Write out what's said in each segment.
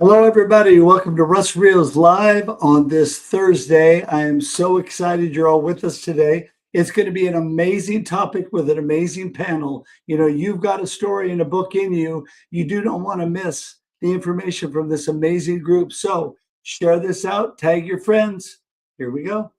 Hello, everybody. Welcome to Russ Reals Live on this Thursday. I am so excited you're all with us today. It's going to be an amazing topic with an amazing panel. You know, you've got a story and a book in you. You do not want to miss the information from this amazing group. So share this out, tag your friends. Here we go.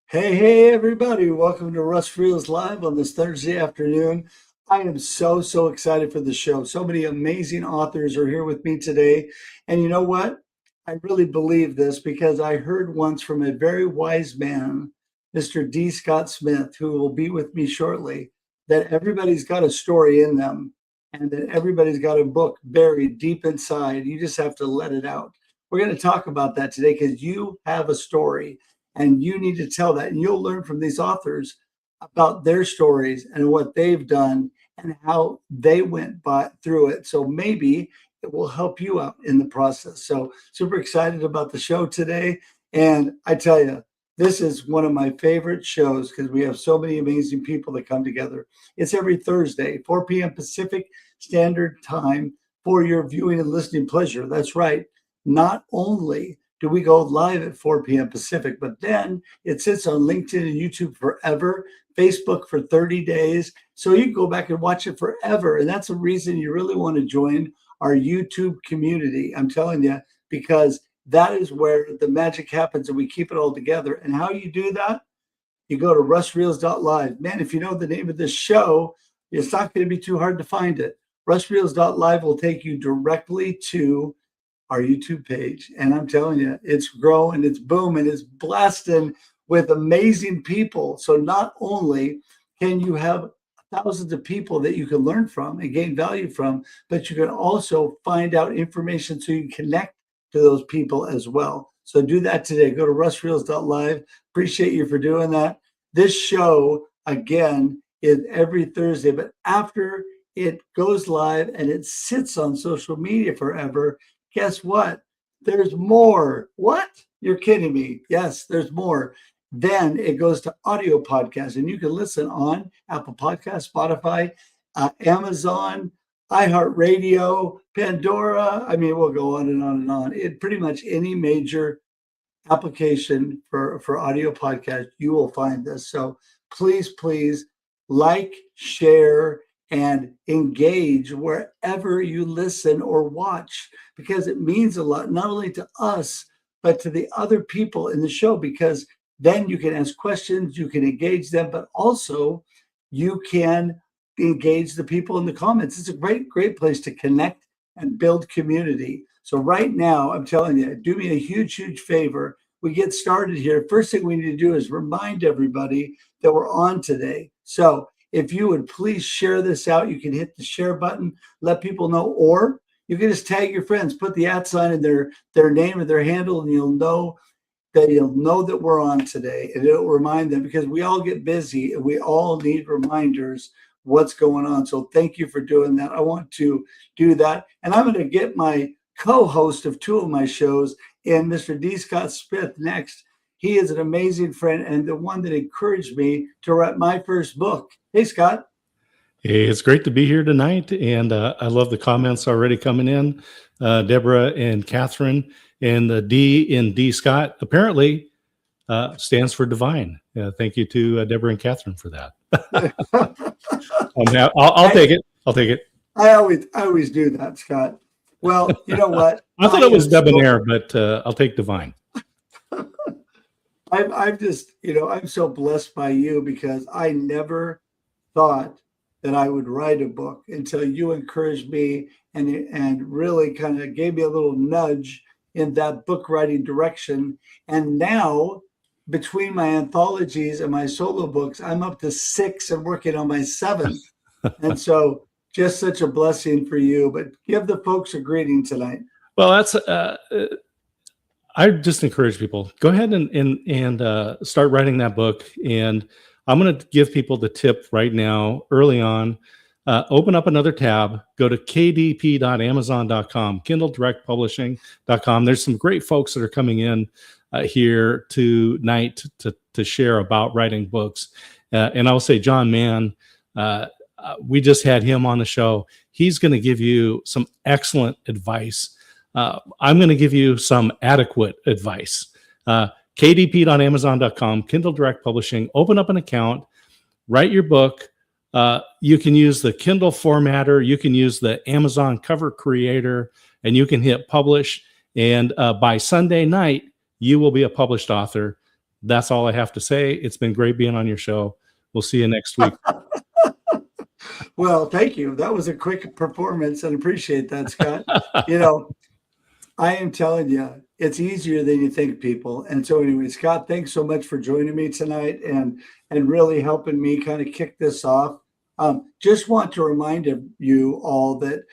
Hey, everybody. Welcome to Russ Reals Live on this Thursday afternoon. I am so excited for the show. So many amazing authors are here with me today. And you know what? I really believe this because I heard once from a very wise man, Mr. D. Scott Smith, who will be with me shortly, that everybody's got a story in them and that everybody's got a book buried deep inside. You just have to let it out. We're going to talk about that today because you have a story. And you need to tell that. And you'll learn from these authors about their stories and what they've done and how they went through it. So maybe it will help you out in the process. So super excited about the show today. And I tell you, this is one of my favorite shows because we have so many amazing people that come together. It's every Thursday, 4 p.m. Pacific Standard Time for your viewing and listening pleasure. That's right. Not only do we go live at 4 p.m. Pacific, but then it sits on LinkedIn and YouTube forever, Facebook for 30 days. So you can go back and watch it forever. And that's a reason you really want to join our YouTube community. I'm telling you, because that is where the magic happens and we keep it all together. And how you do that? You go to russreals.live. Man, if you know the name of this show, it's not going to be too hard to find it. russreals.live will take you directly to our YouTube page. And I'm telling you, it's growing, it's booming, it's blasting with amazing people. So not only can you have thousands of people that you can learn from and gain value from, but you can also find out information so you can connect to those people as well. So do that today. Go to russreals.live. Appreciate you for doing that. This show, again, is every Thursday, but after it goes live and it sits on social media forever, guess what? There's more. What? You're kidding me. Yes, there's more. Then it goes to audio podcasts, and you can listen on Apple Podcasts, Spotify, Amazon, iHeartRadio, Pandora. I mean, we'll go on and on and on. It pretty much any major application for audio podcast, you will find this. So please like, share, and engage wherever you listen or watch, because it means a lot, not only to us, but to the other people in the show, because then you can ask questions, you can engage them, but also you can engage the people in the comments. It's a great place to connect and build community. So right now, I'm telling you, do me a huge favor. We get started here. First thing we need to do is remind everybody that we're on today. So if you would please share this out, you can hit the share button, let people know, or you can just tag your friends, put the @ sign in their name or their handle, and you'll know that we're on today. And it'll remind them, because we all get busy and we all need reminders what's going on. So thank you for doing that. I want to do that. And I'm going to get my co-host of 2 of my shows, and Mr. D. Scott Smith, next. He is an amazing friend and the one that encouraged me to write my first book. Hey, Scott. Hey, it's great to be here tonight. And I love the comments already coming in. Deborah and Catherine, and the D in D. Scott apparently stands for divine. Thank you to Deborah and Catherine for that. I'll take it. I'll take it. I always do that, Scott. Well, you know what? I thought it was debonair, but I'll take divine. I'm just, I'm so blessed by you because I never thought that I would write a book until you encouraged me and really kind of gave me a little nudge in that book writing direction. And now, between my anthologies and my solo books, I'm up to 6 and working on my 7th. And so, just such a blessing for you. But give the folks a greeting tonight. Well, that's I just encourage people, go ahead and start writing that book. And I'm going to give people the tip right now, early on. Open up another tab, go to kdp.amazon.com, kindledirectpublishing.com. There's some great folks that are coming in here tonight to share about writing books. And I will say, John Mann, we just had him on the show. He's going to give you some excellent advice. I'm going to give you some adequate advice. kdp.amazon.com, Kindle Direct Publishing. Open up an account, write your book. You can use the Kindle formatter. You can use the Amazon cover creator, and you can hit publish. And by Sunday night, you will be a published author. That's all I have to say. It's been great being on your show. We'll see you next week. Well, thank you. That was a quick performance and appreciate that, Scott. I am telling you, it's easier than you think, people. And so anyway, Scott, thanks so much for joining me tonight and really helping me kind of kick this off. Just want to remind you all that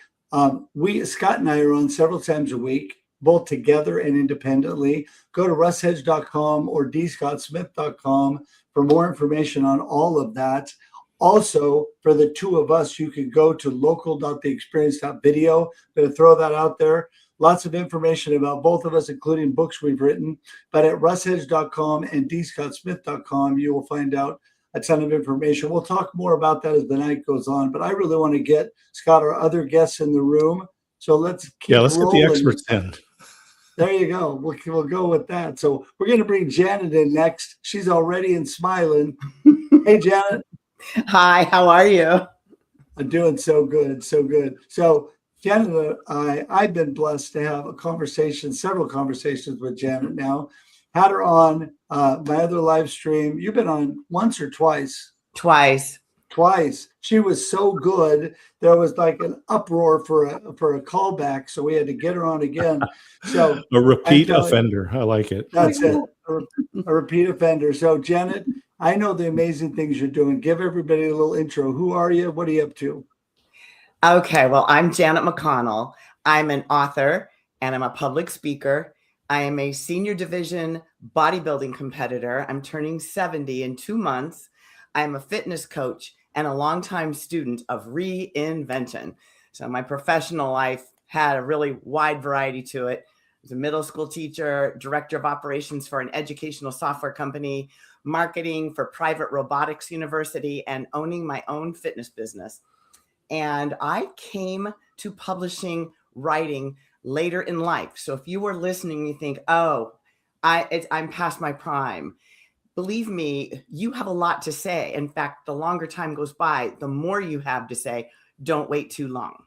Scott and I are on several times a week, both together and independently. Go to russhedge.com or dscottsmith.com for more information on all of that. Also, for the two of us, you can go to local.theexperience.video. Going to throw that out there. Lots of information about both of us, including books we've written. But at russhedge.com and dscottsmith.com, you will find out a ton of information. We'll talk more about that as the night goes on. But I really want to get, Scott, our other guests in the room. So let's keep let's rolling. Get the experts in. There you go. We'll go with that. So we're going to bring Janet in next. She's already and smiling. Hey, Janet. Hi, how are you? I'm doing so good, so good. So Janet, I've been blessed to have several conversations with Janet now. Had her on my other live stream. You've been on once or twice? Twice. She was so good. There was like an uproar for a callback, so we had to get her on again. So a repeat offender. I like it. That's it. A repeat offender. So Janet, I know the amazing things you're doing. Give everybody a little intro. Who are you? What are you up to? Okay, well, I'm Janet McConnell. I'm an author and I'm a public speaker. I am a senior division bodybuilding competitor. I'm turning 70 in 2 months. I'm a fitness coach and a longtime student of reinvention. So my professional life had a really wide variety to it. I was a middle school teacher, director of operations for an educational software company, marketing for private robotics university, and owning my own fitness business. And I came to publishing writing later in life. So if you were listening, you think, oh, I'm past my prime. Believe me, you have a lot to say. In fact, the longer time goes by, the more you have to say. Don't wait too long.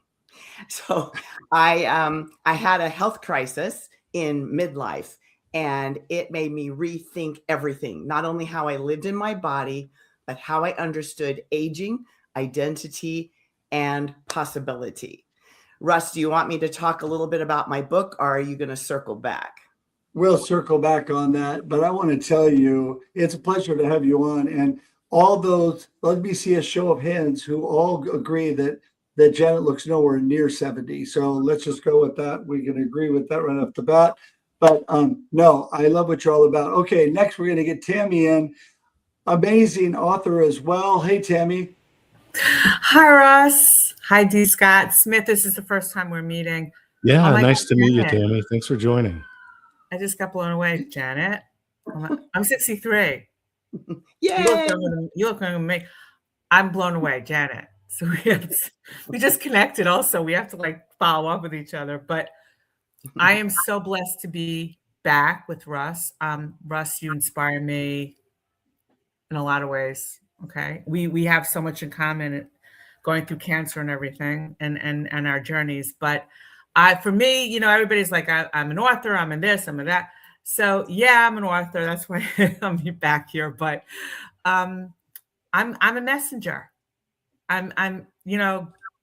So I had a health crisis in midlife, and it made me rethink everything, not only how I lived in my body, but how I understood aging, identity, and possibility. Russ, do you want me to talk a little bit about my book, or are you going to circle back? We'll circle back on that, but I want to tell you, it's a pleasure to have you on. And all those, let me see a show of hands who all agree that Janet looks nowhere near 70. So let's just go with that. We can agree with that right off the bat. But no, I love what you're all about. Okay, next we're going to get Tammy in, amazing author as well. Hey, Tammy. Hi, Russ. Hi, D. Scott Smith. This is the first time we're meeting. Yeah, nice to meet you, Tammy. Thanks for joining. I just got blown away, Janet. I'm 63. Yay! You look younger than me. I'm blown away, Janet. So we just connected also. We have to follow up with each other. But I am so blessed to be back with Russ. Russ, you inspire me in a lot of ways. Okay. We have so much in common, going through cancer and everything and our journeys. But for me, everybody's like, I'm an author, I'm in this, I'm in that. So yeah, I'm an author. That's why I'm back here. But um, I'm a messenger. I'm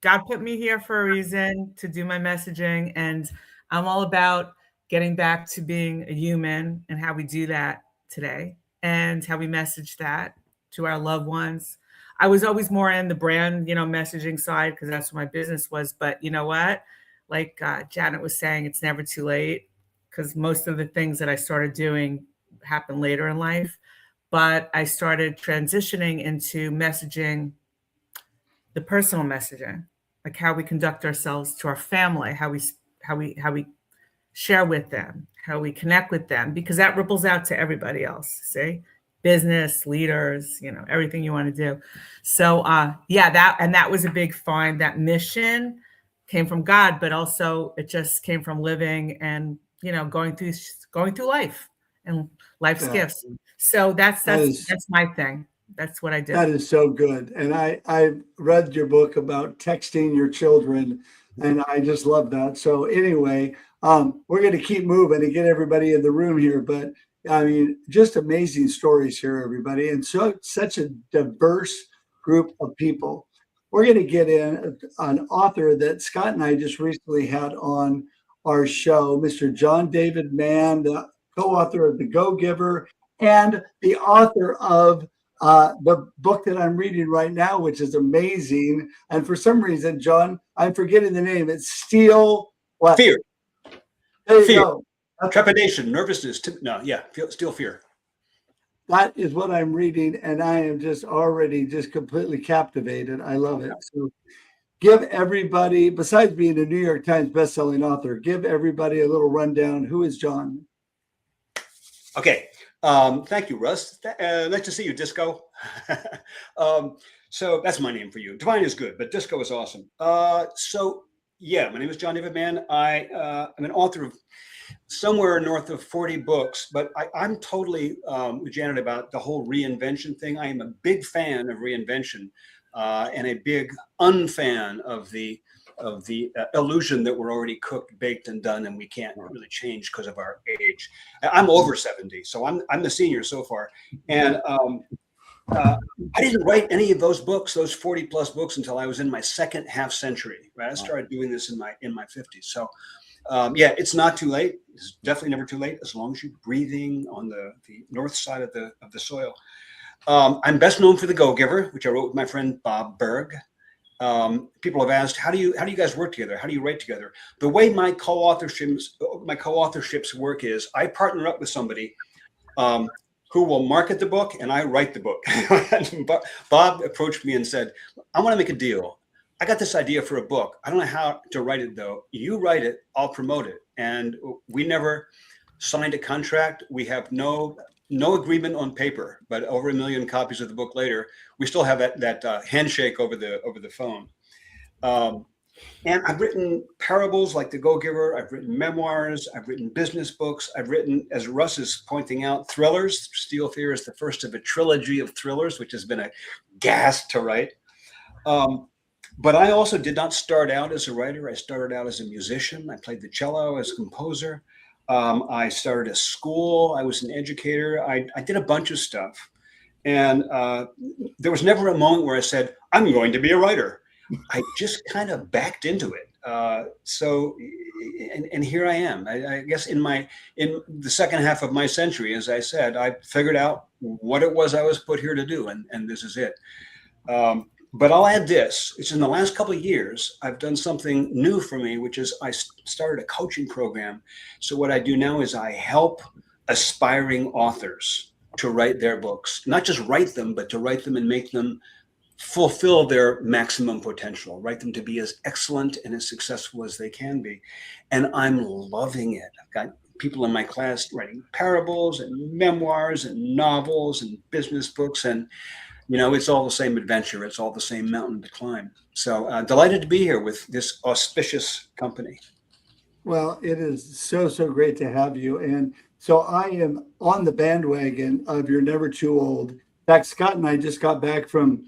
God put me here for a reason to do my messaging, and I'm all about getting back to being a human and how we do that today and how we message that to our loved ones. I was always more in the brand, messaging side because that's what my business was. But you know what? Like Janet was saying, it's never too late because most of the things that I started doing happened later in life. But I started transitioning into messaging, the personal messaging, like how we conduct ourselves to our family, how we share with them, how we connect with them, because that ripples out to everybody else. See, business leaders, everything you want to do. So yeah, that was a big find. That mission came from God, but also it just came from living and going through life and life's Yeah, gifts. So that's that that's is that's my thing. That's what I do. that is so good. And I read your book about texting your children, and I just love that. So anyway, we're going to keep moving and get everybody in the room here. But I mean, just amazing stories here, everybody, and so such a diverse group of people. We're going to get in an author that Scott and I just recently had on our show, Mr. John David Mann, the co-author of The Go-Giver and the author of the book that I'm reading right now, which is amazing. And for some reason, John, I'm forgetting the name. It's Steel what? Fear. There you Fear. go. Trepidation, nervousness. No, yeah, still fear. That is what I'm reading, and I am just already just completely captivated. I love it. So give everybody, besides being a New York Times bestselling author, give everybody a little rundown. Who is John? Okay. Thank you, Russ. Nice to see you, Disco. So that's my name for you. Divine is good, but Disco is awesome. So yeah, my name is John David Mann. I'm an author of somewhere north of 40 books, but I'm totally with Janet about the whole reinvention thing. I am a big fan of reinvention and a big unfan of the illusion that we're already cooked, baked, and done, and we can't really change because of our age. I'm over 70, so I'm the senior so far, and I didn't write any of those books, those 40 plus books, until I was in my second half century. Right, I started doing this in my 50s. So yeah, it's not too late. It's definitely never too late as long as you're breathing on the north side of the soil. I'm best known for The Go-Giver, which I wrote with my friend Bob Berg. People have asked, how do you guys work together? How do you write together? The way my co-authorships work is I partner up with somebody who will market the book and I write the book. Bob approached me and said, I want to make a deal. I got this idea for a book. I don't know how to write it though. You write it, I'll promote it. And we never signed a contract. We have no agreement on paper, but over 1 million copies of the book later, we still have that handshake over the phone. And I've written parables like The Go-Giver. I've written memoirs. I've written business books. I've written, as Russ is pointing out, thrillers. Steel Fear is the first of a trilogy of thrillers, which has been a gas to write. But I also did not start out as a writer. I started out as a musician. I played the cello as a composer. I started a school. I was an educator. I did a bunch of stuff. And there was never a moment where I said, I'm going to be a writer. I just kind of backed into it. So here I am. I guess in the second half of my century, as I said, I figured out what it was I was put here to do. And this is it. But I'll add this. It's in the last couple of years, I've done something new for me, which is I started a coaching program. So what I do now is I help aspiring authors to write their books, not just write them, but to write them and make them fulfill their maximum potential, write them to be as excellent and as successful as they can be. And I'm loving it. I've got people in my class writing parables and memoirs and novels and business books, and it's all the same adventure. It's all the same mountain to climb. So delighted to be here with this auspicious company. Well, it is so great to have you. And so I am on the bandwagon of You're Never Too Old. In fact, Scott and I just got back from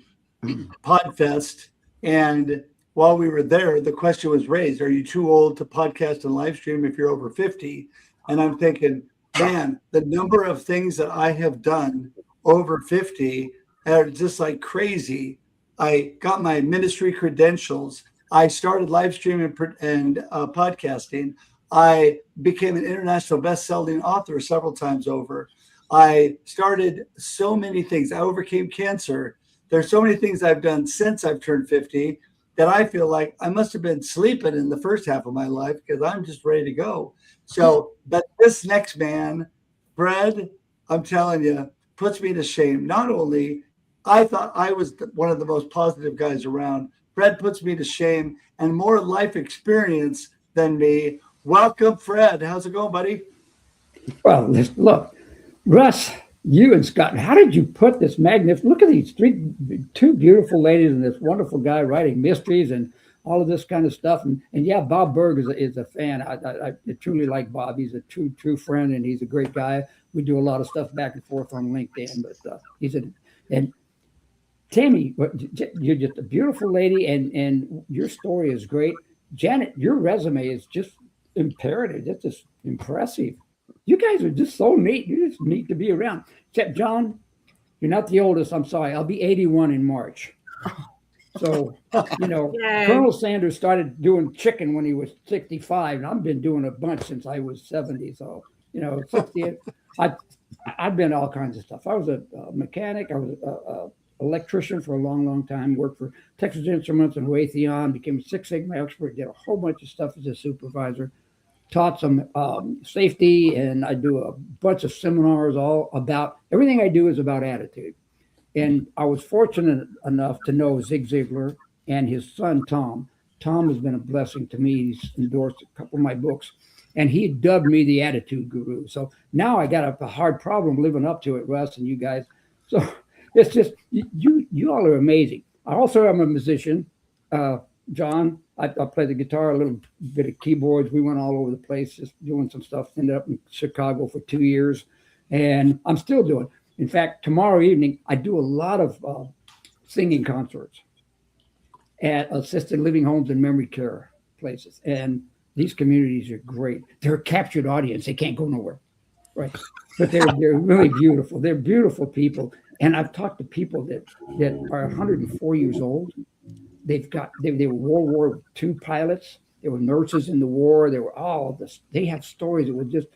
Podfest, and while we were there, the question was raised, are you too old to podcast and live stream if you're over 50? And I'm thinking, man, the number of things that I have done over 50 are just like crazy. I got my ministry credentials. I started live streaming and podcasting. I became an international best-selling author several times over. I started so many things. I overcame cancer. There's so many things I've done since I've turned 50 that I feel like I must have been sleeping in the first half of my life because I'm just ready to go. So, but this next man, Fred, I'm telling you, puts me to shame. Not only I thought I was one of the most positive guys around, Fred puts me to shame and more life experience than me. Welcome, Fred. How's it going, buddy? Well, look, Russ, you and Scott, how did you put this magnificent? Look at these two beautiful ladies and this wonderful guy writing mysteries and all of this kind of stuff. And yeah, Bob Berg is a fan. I truly like Bob. He's a true friend, and he's a great guy. We do a lot of stuff back and forth on LinkedIn, but and Tammy, you're just a beautiful lady, and your story is great. Janet, your resume is just imperative. It's just impressive. You guys are just so neat. You're just neat to be around. Except, John, you're not the oldest. I'm sorry. I'll be 81 in March. So, Yay. Colonel Sanders started doing chicken when he was 65, and I've been doing a bunch since I was 70. So, 60. I've been all kinds of stuff. I was a mechanic. I was an electrician for a long, long time. Worked for Texas Instruments and Raytheon. Became a Six Sigma expert. Did a whole bunch of stuff as a supervisor. Taught some safety, and I do a bunch of seminars all about everything I do is about attitude. And I was fortunate enough to know Zig Ziglar and his son, Tom. Tom has been a blessing to me. He's endorsed a couple of my books, and he dubbed me the attitude guru. So now I got a hard problem living up to it, Russ, and you guys. So it's just, you all are amazing. I also am a musician. John, I play the guitar, a little bit of keyboards. We went all over the place just doing some stuff. Ended up in Chicago for 2 years, and I'm still doing. In fact, tomorrow evening, I do a lot of singing concerts at assisted living homes and memory care places. And these communities are great. They're a captured audience. They can't go nowhere, right? But they're really beautiful. They're beautiful people. And I've talked to people that are 104 years old. They were World War II pilots. They were nurses in the war. They were all this. They have stories that were just,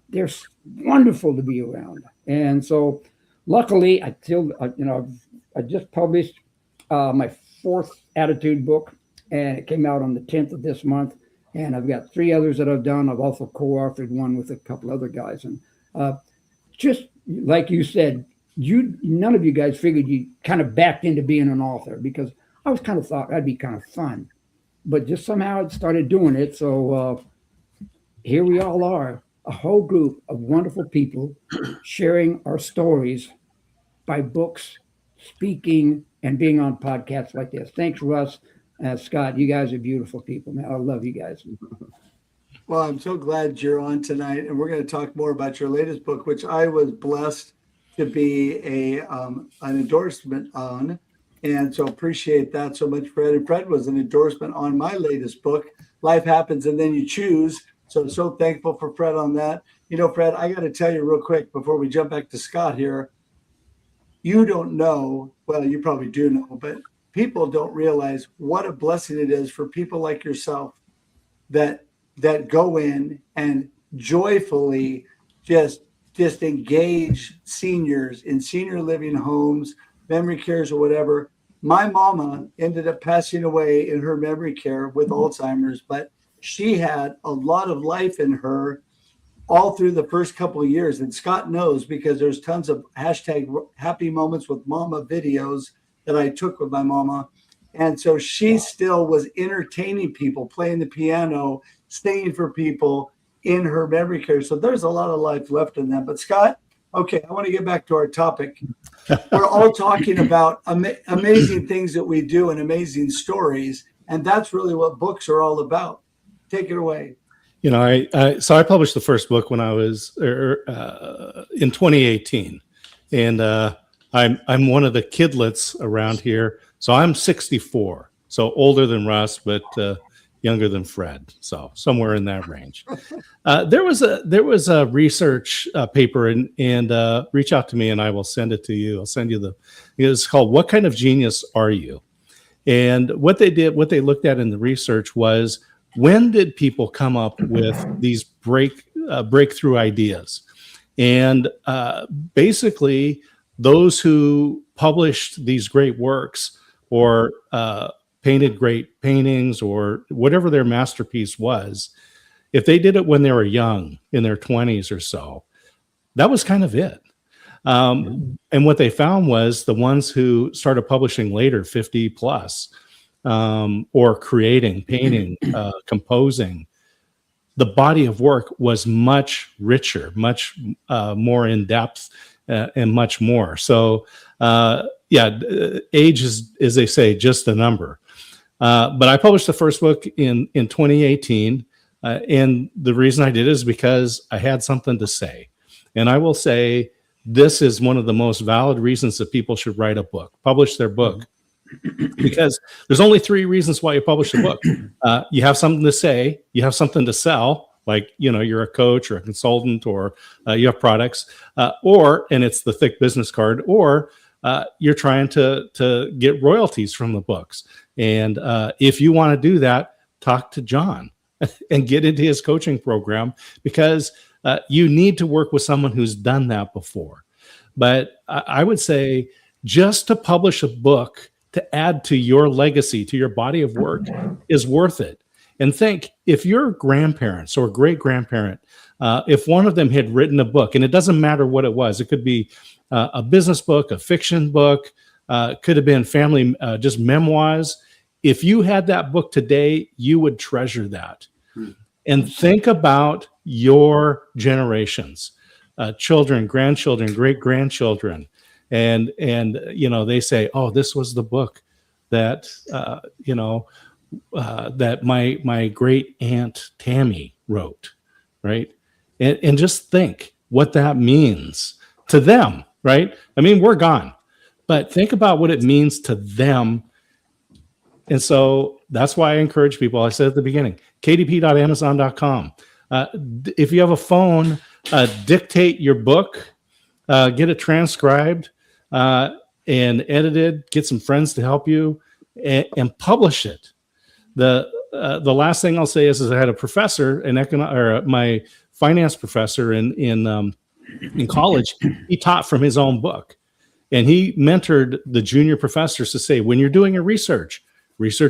they're wonderful to be around. And so, luckily, I just published my 4th attitude book, and it came out on the 10th of this month. And I've got 3 others that I've done. I've also co-authored one with a couple other guys. And just like you said, none of you guys figured you kind of backed into being an author, because I was kind of thought that'd be kind of fun, but just somehow it started doing it. So here we all are, a whole group of wonderful people sharing our stories by books, speaking, and being on podcasts like this. Thanks, Russ. Scott, you guys are beautiful people, man. I love you guys. Well, I'm so glad you're on tonight, and we're going to talk more about your latest book, which I was blessed to be an endorsement on. And so appreciate that so much, Fred. And Fred was an endorsement on my latest book, Life Happens and Then You Choose. So thankful for Fred on that. Fred, I got to tell you real quick before we jump back to Scott here. You don't know, well, you probably do know, but people don't realize what a blessing it is for people like yourself that go in and joyfully just engage seniors in senior living homes, memory cares or whatever. My mama ended up passing away in her memory care with Alzheimer's, but she had a lot of life in her all through the first couple of years. And Scott knows, because there's tons of hashtag happy moments with mama videos that I took with my mama. And so she still was entertaining people, playing the piano, singing for people in her memory care. So there's a lot of life left in them. But Scott, okay, I want to get back to our topic. We're all talking about amazing things that we do and amazing stories. And that's really what books are all about. Take it away. So I published the first book when I was in 2018. And I'm one of the kidlets around here. So I'm 64, so older than Russ, but younger than Fred, so somewhere in that range. There was a research paper, and reach out to me, and I will send it to you. I'll send you it's called "What Kind of Genius Are You?" And what they looked at in the research was, when did people come up with these breakthrough ideas? And basically, those who published these great works or painted great paintings or whatever their masterpiece was, if they did it when they were young, in their 20s or so, that was kind of it. And what they found was the ones who started publishing later, 50 plus, or creating, painting, composing, the body of work was much richer, much more in depth, and much more. So, age is, as they say, just a number. But I published the first book in 2018. And the reason I did is because I had something to say. And I will say, this is one of the most valid reasons that people should write a book, publish their book. Because there's only 3 reasons why you publish a book. You have something to say, you have something to sell, like, you're a coach or a consultant, or you have products, and it's the thick business card, or you're trying to get royalties from the books. And if you want to do that, talk to John and get into his coaching program, because you need to work with someone who's done that before. But I would say, just to publish a book to add to your legacy, to your body of work, is worth it. And think, if your grandparents or great grandparent, if one of them had written a book, and it doesn't matter what it was, it could be a business book, a fiction book, could have been family, just memoirs. If you had that book today, you would treasure that. And think about your generations, children, grandchildren, great grandchildren. And they say, oh, this was the book that that my great aunt Tammy wrote, right? And just think what that means to them, right? I mean, we're gone, but think about what it means to them. And so that's why I encourage people. I said at the beginning, kdp.amazon.com. If you have a phone, dictate your book, get it transcribed and edited, get some friends to help you, and publish it. The last thing I'll say is I had a professor, my finance professor in college. He taught from his own book, and he mentored the junior professors to say, when you're doing your research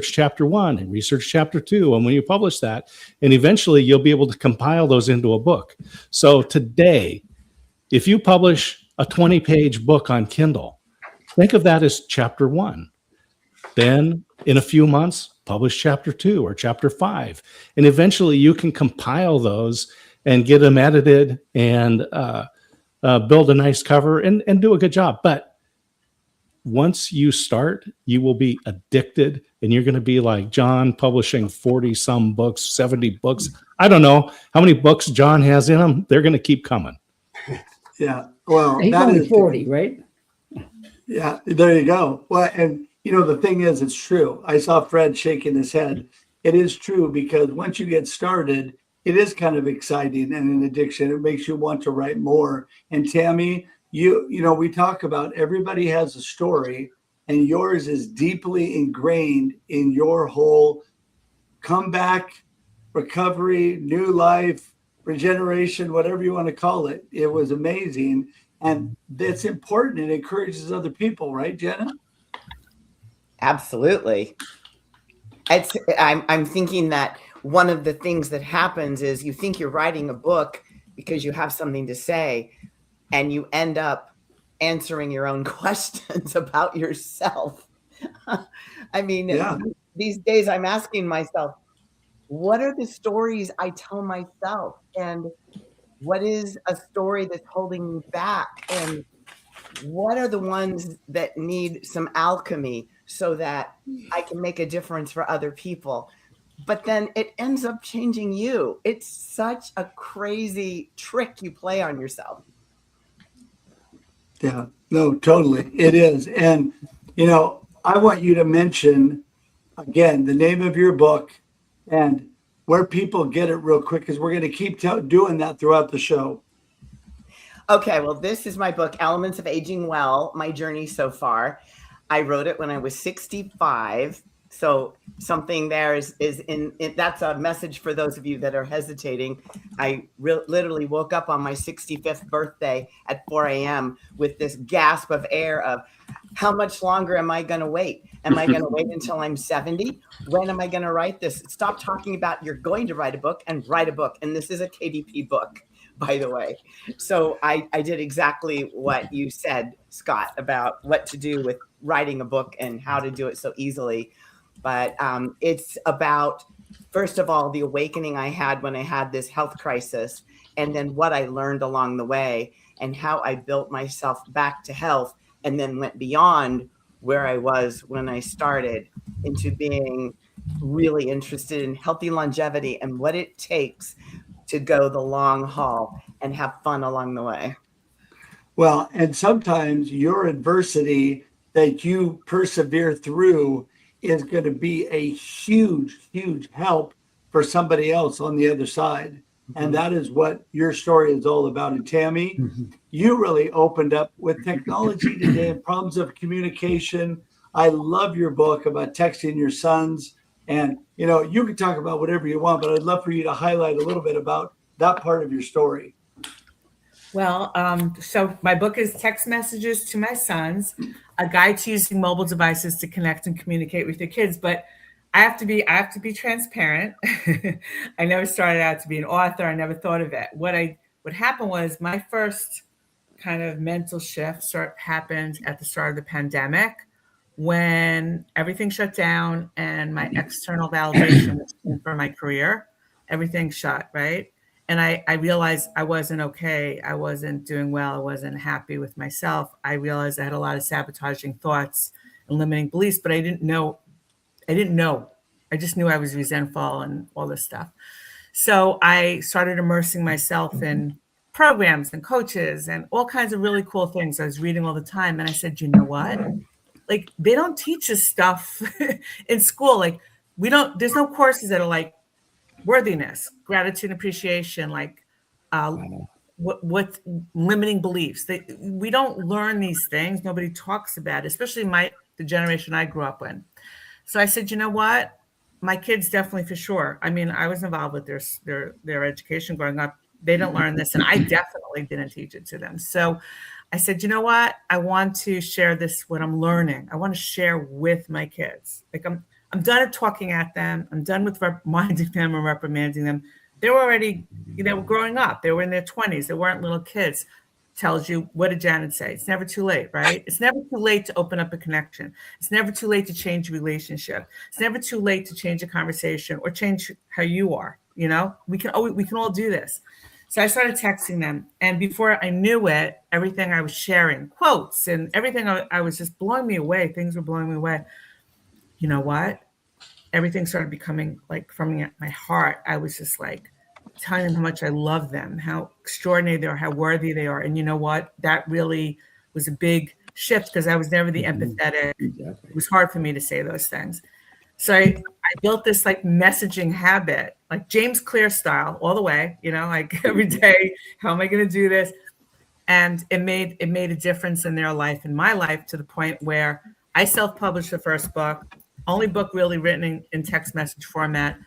chapter 1 and research chapter 2, and when you publish that, and eventually you'll be able to compile those into a book. So today, if you publish a 20-page book on Kindle, think of that as chapter 1. Then in a few months, publish chapter 2 or chapter 5. And eventually you can compile those and get them edited and build a nice cover and do a good job. But once you start, you will be addicted, and you're going to be like John, publishing 40 some books, 70 books. I don't know how many books John has in him. They're going to keep coming. Yeah. Well, He's only 40, right? Yeah, there you go. Well, and the thing is, it's true. I saw Fred shaking his head. It is true, because once you get started, it is kind of exciting and an addiction. It makes you want to write more. And Tammy, we talk about everybody has a story, and yours is deeply ingrained in your whole comeback, recovery, new life, regeneration, whatever you want to call it. It was amazing. And that's important. It encourages other people, right, Jenna? Absolutely. I'm thinking that one of the things that happens is you think you're writing a book because you have something to say, and you end up answering your own questions about yourself. I mean, These days I'm asking myself, what are the stories I tell myself? And what is a story that's holding me back? And what are the ones that need some alchemy so that I can make a difference for other people? But then it ends up changing you. It's such a crazy trick you play on yourself. Yeah, no, totally. It is. And, I want you to mention, again, the name of your book and where people get it real quick, because we're going to keep doing that throughout the show. Okay, well, this is my book, Elements of Aging Well, My Journey So Far. I wrote it when I was 65. So something there is in that's a message for those of you that are hesitating. I literally woke up on my 65th birthday at 4 a.m. with this gasp of air of, how much longer am I going to wait? Am I going to wait until I'm 70? When am I going to write this? Stop talking about you're going to write a book and write a book. And this is a KDP book, by the way. So I did exactly what you said, Scott, about what to do with writing a book and how to do it so easily. But it's about, first of all, the awakening I had when I had this health crisis, and then what I learned along the way and how I built myself back to health, and then went beyond where I was when I started into being really interested in healthy longevity and what it takes to go the long haul and have fun along the way. Well, and sometimes your adversity that you persevere through is going to be a huge, huge help for somebody else on the other side. And that is what your story is all about. And Tammy, you really opened up with technology today and problems of communication. I love your book about texting your sons. And, you know, you can talk about whatever you want, but I'd love for you to highlight a little bit about that part of your story. Well, so my book is Text Messages to My Sons, a guide to using mobile devices to connect and communicate with your kids. But I have to be transparent. I never started out to be an author. I never thought of it. What happened was my first kind of mental shift happened at the start of the pandemic, when everything shut down and my external validation for my career, everything shut, right? And I realized I wasn't okay. I wasn't doing well. I wasn't happy with myself. I realized I had a lot of sabotaging thoughts and limiting beliefs, but I didn't know. I just knew I was resentful and all this stuff. So I started immersing myself in programs and coaches and all kinds of really cool things. I was reading all the time. And I said, you know what? Like, they don't teach us stuff in school. Like, there's no courses that are like worthiness, gratitude, appreciation, like what limiting beliefs. We don't learn these things. Nobody talks about it, especially the generation I grew up in. So I said, you know what? My kids definitely, for sure. I mean, I was involved with their education growing up. They don't learn this, and I definitely didn't teach it to them. So I said, you know what? I want to share this, what I'm learning. I want to share with my kids. Like, I'm done at talking at them. I'm done with reminding them and reprimanding them. They were already, they were growing up. They were in their 20s. They weren't little kids. Tells you, what did Janet say? It's never too late, right? It's never too late to open up a connection. It's never too late to change a relationship. It's never too late to change a conversation or change how you are. You know, we can all do this. So I started texting them. And before I knew it, everything I was sharing, quotes and everything, I was just blowing me away. Things were blowing me away. You know what? Everything started becoming like from my heart. I was just like telling them how much I love them, how extraordinary they are, how worthy they are. And you know what? That really was a big shift, because I was never the empathetic. It was hard for me to say those things. So I built this like messaging habit, like James Clear style, all the way, like every day, how am I going to do this? And it made a difference in their life and my life, to the point where I self-published the first book, only book really written in text message format.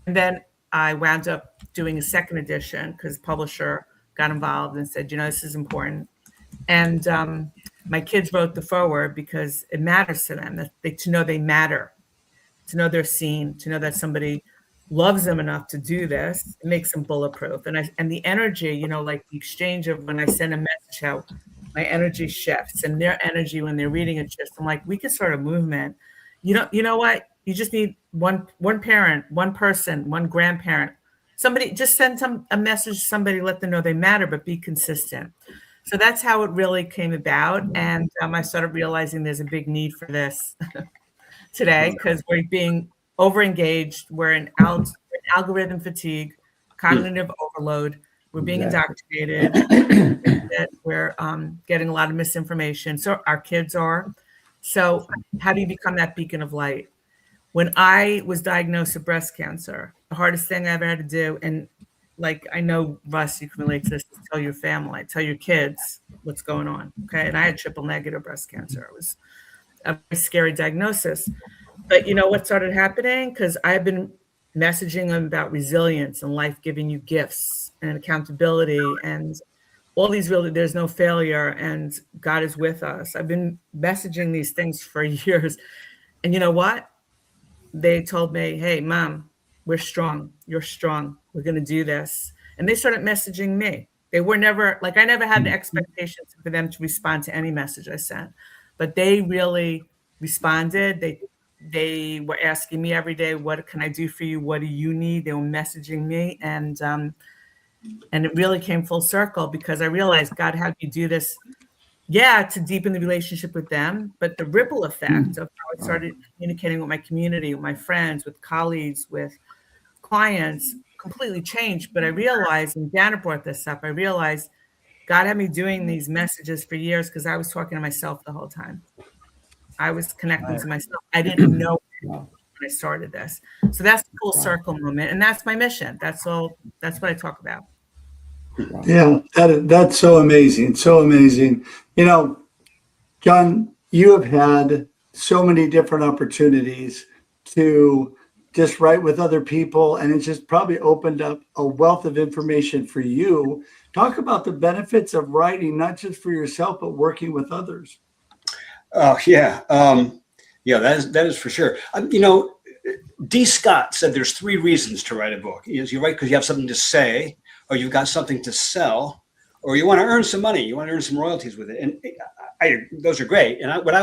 And then I wound up doing a second edition because publisher got involved and said, this is important. And my kids wrote the foreword because it matters to them, to know they matter, to know they're seen, to know that somebody loves them enough to do this. It makes them bulletproof. And the energy, like the exchange of when I send a message out, my energy shifts, and their energy when they're reading it shifts. I'm like, we could start a movement. You know what? You just need one parent, one person, one grandparent. Somebody just send a message to somebody, let them know they matter, but be consistent. So that's how it really came about. And I started realizing there's a big need for this today, because we're being overengaged. We're in algorithm fatigue, cognitive overload. We're being indoctrinated. We're getting a lot of misinformation. So our kids are. So how do you become that beacon of light? when I was diagnosed with breast cancer, the hardest thing I ever had to do, and like I know, Russ, you can relate to this, is tell your family, tell your kids what's going on. Okay. And I had triple negative breast cancer. It was a very scary diagnosis. But you know what started happening? Because I've been messaging them about resilience and life giving you gifts and accountability and all these really, there's no failure and God is with us. I've been messaging these things for years. And you know what? They told me, hey, Mom, we're strong. You're strong. We're going to do this. And they started messaging me. They were never, like, I never had the expectations for them to respond to any message I sent. But they really responded. They were asking me every day, what can I do for you? What do you need? They were messaging me. And it really came full circle because I realized God had me do this, to deepen the relationship with them, but the ripple effect of how I started communicating with my community, with my friends, with colleagues, with clients completely changed. But I realized, and Dana brought this up, I realized God had me doing these messages for years because I was talking to myself the whole time. I was connecting to myself. I didn't know when I started this. So that's the full circle moment. And that's my mission. That's all. That's what I talk about. Yeah, that's so amazing. So amazing. You know, John, you have had so many different opportunities to just write with other people, and it's just probably opened up a wealth of information for you. Talk about the benefits of writing, not just for yourself, but working with others. Oh, yeah. That is for sure. You know, D. Scott said there's 3 reasons to write a book. You write because you have something to say, or you've got something to sell, or you want to earn some money. You want to earn some royalties with it. And those are great. And what I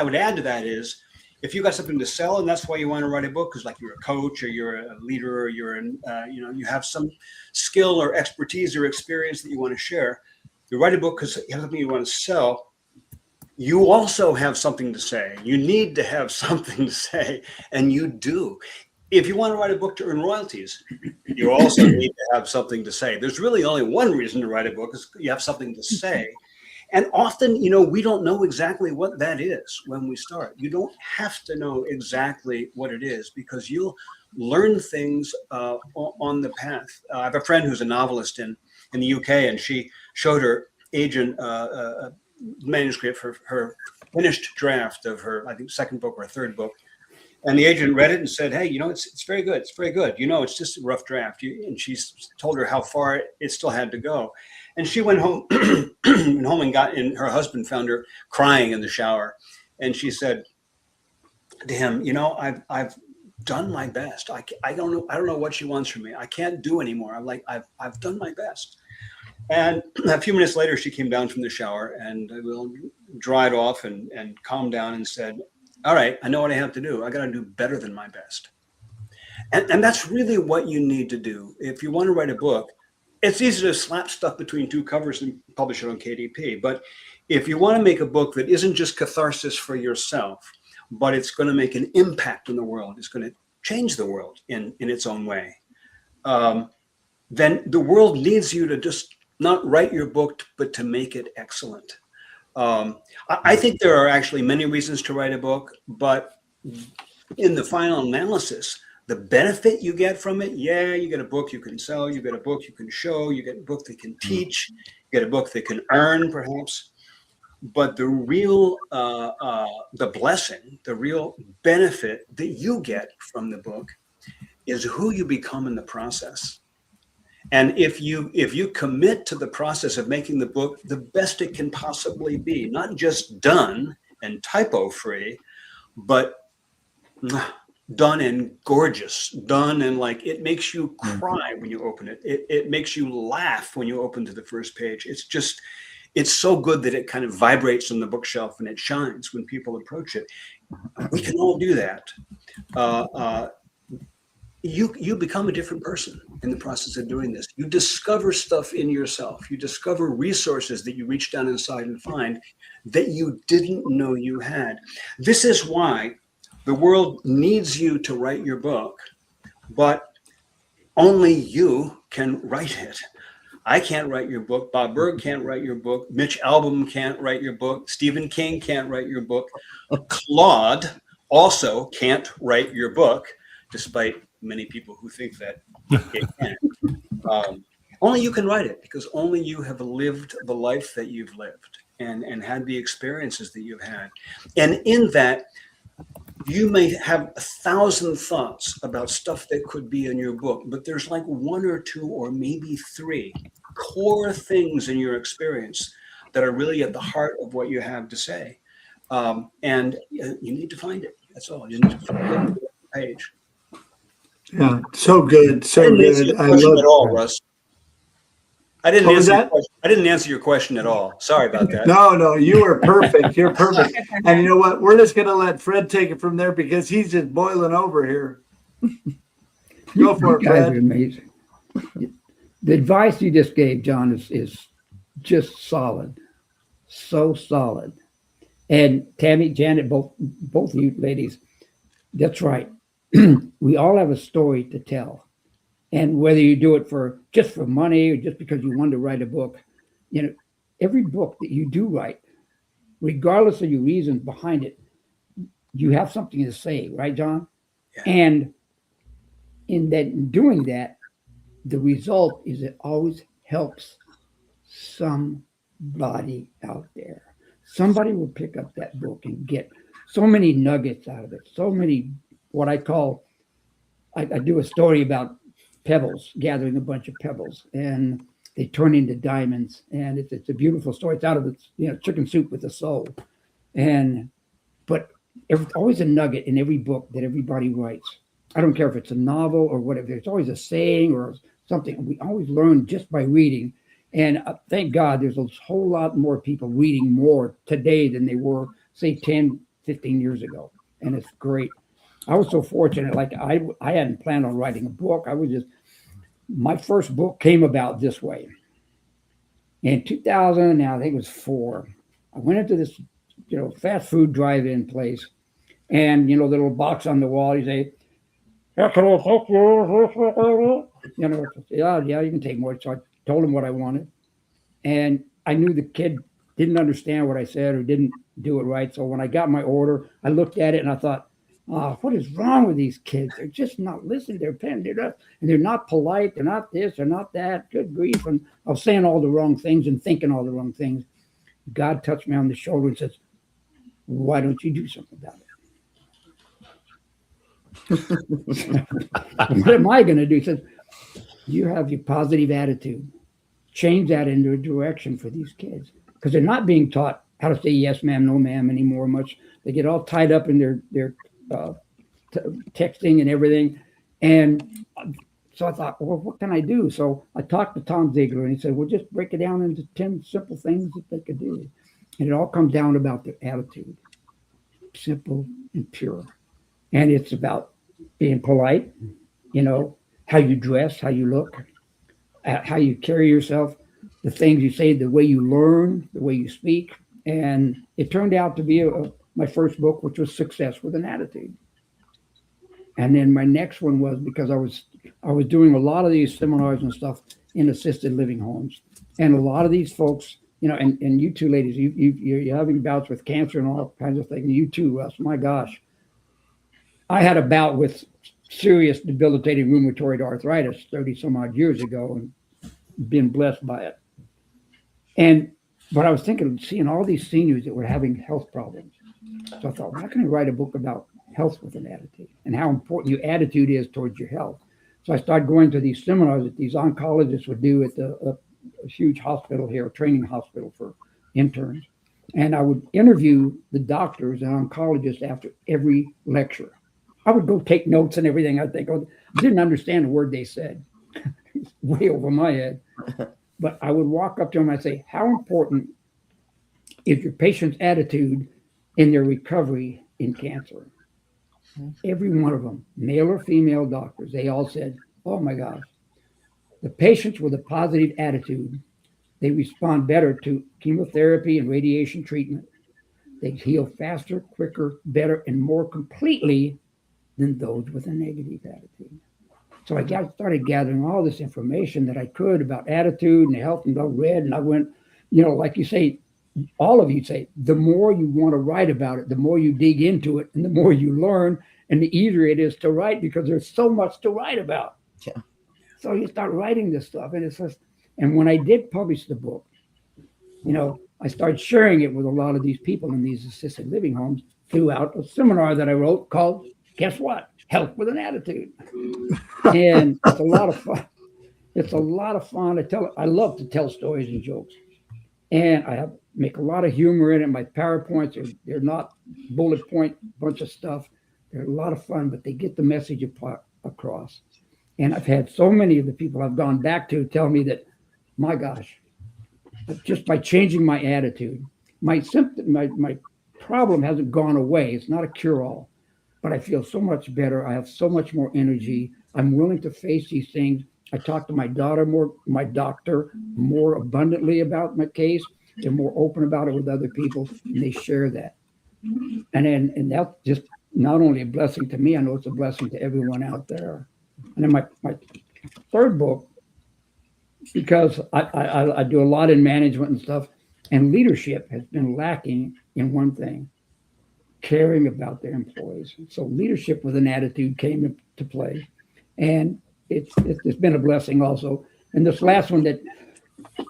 would add to that is, if you got something to sell and that's why you want to write a book, because like you're a coach or you're a leader or you're you have some skill or expertise or experience that you want to share, you write a book because you have something you want to sell. You also have something to say. You need to have something to say, and you do. If you want to write a book to earn royalties, you also need to have something to say. There's really only one reason to write a book, is you have something to say. And often, we don't know exactly what that is when we start. You don't have to know exactly what it is, because you'll learn things on the path. I have a friend who's a novelist in the UK, and she showed her agent a manuscript for her finished draft of her, I think, second book or third book. And the agent read it and said, hey, it's very good. It's very good. It's just a rough draft. And she told her how far it still had to go. And she went home, and got in. Her husband found her crying in the shower. And she said to him, I've done my best. I don't know what she wants from me. I can't do anymore. I've done my best. And a few minutes later, she came down from the shower and dried off and calmed down and said, all right, I know what I have to do. I got to do better than my best. And that's really what you need to do. If you want to write a book, it's easy to slap stuff between 2 covers and publish it on KDP. But if you want to make a book that isn't just catharsis for yourself, but it's going to make an impact in the world, it's going to change the world in its own way, then the world needs you to just not write your book, but to make it excellent. I think there are actually many reasons to write a book, but in the final analysis, the benefit you get from it, you get a book you can sell, you get a book you can show, you get a book that can teach, you get a book that can earn, perhaps. But the real, the blessing, the real benefit that you get from the book is who you become in the process. And if you commit to the process of making the book the best it can possibly be, not just done and typo free, but done and gorgeous, done and like it makes you cry when you open it. It makes you laugh when you open to the first page. It's so good that it kind of vibrates on the bookshelf and it shines when people approach it. We can all do that. You become a different person in the process of doing this. You discover stuff in yourself. You discover resources that you reach down inside and find that you didn't know you had. This is why the world needs you to write your book, but only you can write it. I can't write your book. Bob Berg can't write your book. Mitch Albom can't write your book. Stephen King can't write your book. Claude also can't write your book, despite many people who think that it can. Only you can write it, because only you have lived the life that you've lived and had the experiences that you've had. And in that, you may have 1,000 thoughts about stuff that could be in your book, but there's like 1 or 2 or maybe 3 core things in your experience that are really at the heart of what you have to say. And you need to find it. That's all. You need to find it on the page. Yeah, so good, I so didn't answer good. your I question love at all, Russ. I didn't What was answer your that? question. I didn't answer your question at all. Sorry about that. No, you are perfect. You're perfect. And you know what? We're just going to let Fred take it from there because he's just boiling over here. Go for it, You guys are Fred. amazing. The advice you just gave, John, is just solid, so solid. And Tammy, Janet, both of you ladies, that's right. We all have a story to tell. And whether you do it just for money or just because you want to write a book, every book that you do write, regardless of your reasons behind it, you have something to say, right, John? Yeah. And in doing that, the result is it always helps somebody out there. Somebody will pick up that book and get so many nuggets out of it. So many, what I call, I do a story about pebbles, gathering a bunch of pebbles, and they turn into diamonds. And it's a beautiful story. It's out of Chicken Soup with a Soul. But always a nugget in every book that everybody writes. I don't care if it's a novel or whatever. There's always a saying or something. We always learn just by reading. And thank God there's a whole lot more people reading more today than they were, say, 10, 15 years ago. And it's great. I was so fortunate. Like I hadn't planned on writing a book. My first book came about this way. In 2000, now I think it was 4, I went into this, fast food drive-in place, and the little box on the wall, you say, "How can I help you?" Yeah, you can take more. So I told him what I wanted, and I knew the kid didn't understand what I said or didn't do it right. So when I got my order, I looked at it and I thought, what is wrong with these kids? They're just not listening. They're not polite. They're not this. They're not that. Good grief! And I was saying all the wrong things and thinking all the wrong things. God touched me on the shoulder and says, "Why don't you do something about it?" What am I going to do? He says, "You have your positive attitude. Change that into a direction for these kids, because they're not being taught how to say yes, ma'am, no, ma'am anymore much. They get all tied up in their texting and everything." And so I thought, well, what can I do? So I talked to Tom Ziegler, and he said, well, just break it down into 10 simple things that they could do. And it all comes down about their attitude, simple and pure. And it's about being polite, how you dress, how you look, how you carry yourself, the things you say, the way you learn, the way you speak. And it turned out to be my first book, which was Success with an Attitude. And then my next one was, because I was doing a lot of these seminars and stuff in assisted living homes. And a lot of these folks, and you two ladies, you're having bouts with cancer and all kinds of things. You too, Russ, my gosh. I had a bout with serious debilitating rheumatoid arthritis 30 some odd years ago and been blessed by it. But I was seeing all these seniors that were having health problems. So I thought, well, how can I write a book about health with an attitude and how important your attitude is towards your health? So I started going to these seminars that these oncologists would do at a huge hospital here, a training hospital for interns. And I would interview the doctors and oncologists after every lecture. I would go take notes and everything. I think, I didn't understand a word they said. It's way over my head. But I would walk up to them and I'd say, how important is your patient's attitude in their recovery in cancer? Every one of them, male or female doctors, they all said, oh my gosh, the patients with a positive attitude, they respond better to chemotherapy and radiation treatment. They heal faster, quicker, better, and more completely than those with a negative attitude. So I started gathering all this information that I could about attitude and health, and I read, and I went, like you say, all of you say, the more you want to write about it, the more you dig into it, and the more you learn, and the easier it is to write because there's so much to write about. Yeah. So you start writing this stuff, and it's just, and when I did publish the book, you know, I started sharing it with a lot of these people in these assisted living homes throughout a seminar that I wrote called, guess what? Health with an Attitude. And it's a lot of fun. It's a lot of fun. I love to tell stories and jokes. And I make a lot of humor in it. My PowerPoints they're not bullet point bunch of stuff. They're a lot of fun, but they get the message across. And I've had so many of the people I've gone back to tell me that, my gosh, just by changing my attitude, my problem hasn't gone away. It's not a cure-all, but I feel so much better. I have so much more energy. I'm willing to face these things. I talk to my doctor more abundantly about my case. They're more open about it with other people, and they share that. And that's just not only a blessing to me, I know it's a blessing to everyone out there. And then my third book, because I do a lot in management and stuff, and leadership has been lacking in one thing, caring about their employees. So Leadership with an Attitude came into play, and it's been a blessing also. And this last one that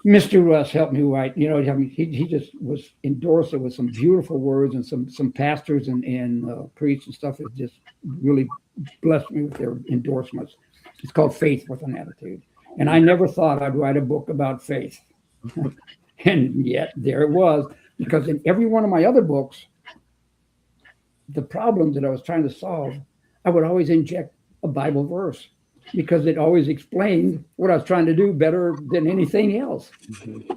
Mr. Russ helped me write, you know, I mean, he just was endorsed it with some beautiful words, and some pastors and priests and stuff has just really blessed me with their endorsements. It's called Faith with an Attitude. And I never thought I'd write a book about faith. And yet there it was, because in every one of my other books, the problems that I was trying to solve, I would always inject a Bible verse, because it always explained what I was trying to do better than anything else.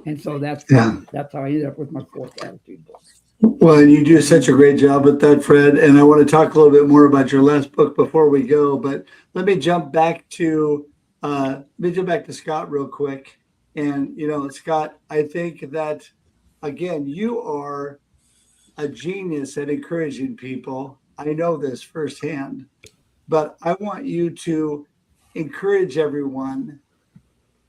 And so that's how I ended up with my fourth attitude book. Well, and you do such a great job with that, Fred. And I want to talk a little bit more about your last book before we go. But let me jump back to Scott real quick. And, you know, Scott, I think that, again, you are a genius at encouraging people. I know this firsthand, but I want you to encourage everyone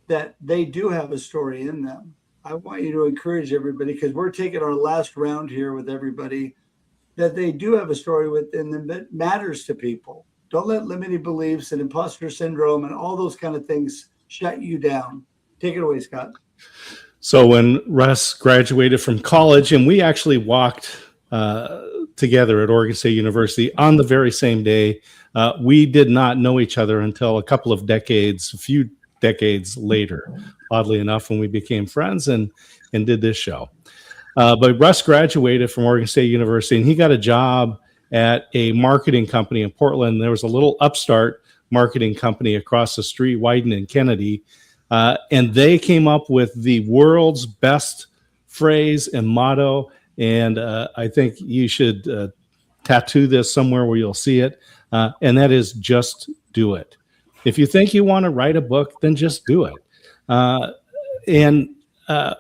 that they do have a story in them. I want you to encourage everybody, because we're taking our last round here with everybody, that they do have a story within them that matters to people. Don't let limiting beliefs and imposter syndrome and all those kind of things shut you down. Take it away, Scott. So when Russ graduated from college, and we actually walked together at Oregon State University on the very same day, we did not know each other until a few decades later, oddly enough, when we became friends and did this show. But Russ graduated from Oregon State University, and he got a job at a marketing company in Portland. There was a little upstart marketing company across the street, Wyden and Kennedy, and they came up with the world's best phrase and motto. And I think you should tattoo this somewhere where you'll see it. And that is, just do it. If you think you want to write a book, then just do it. And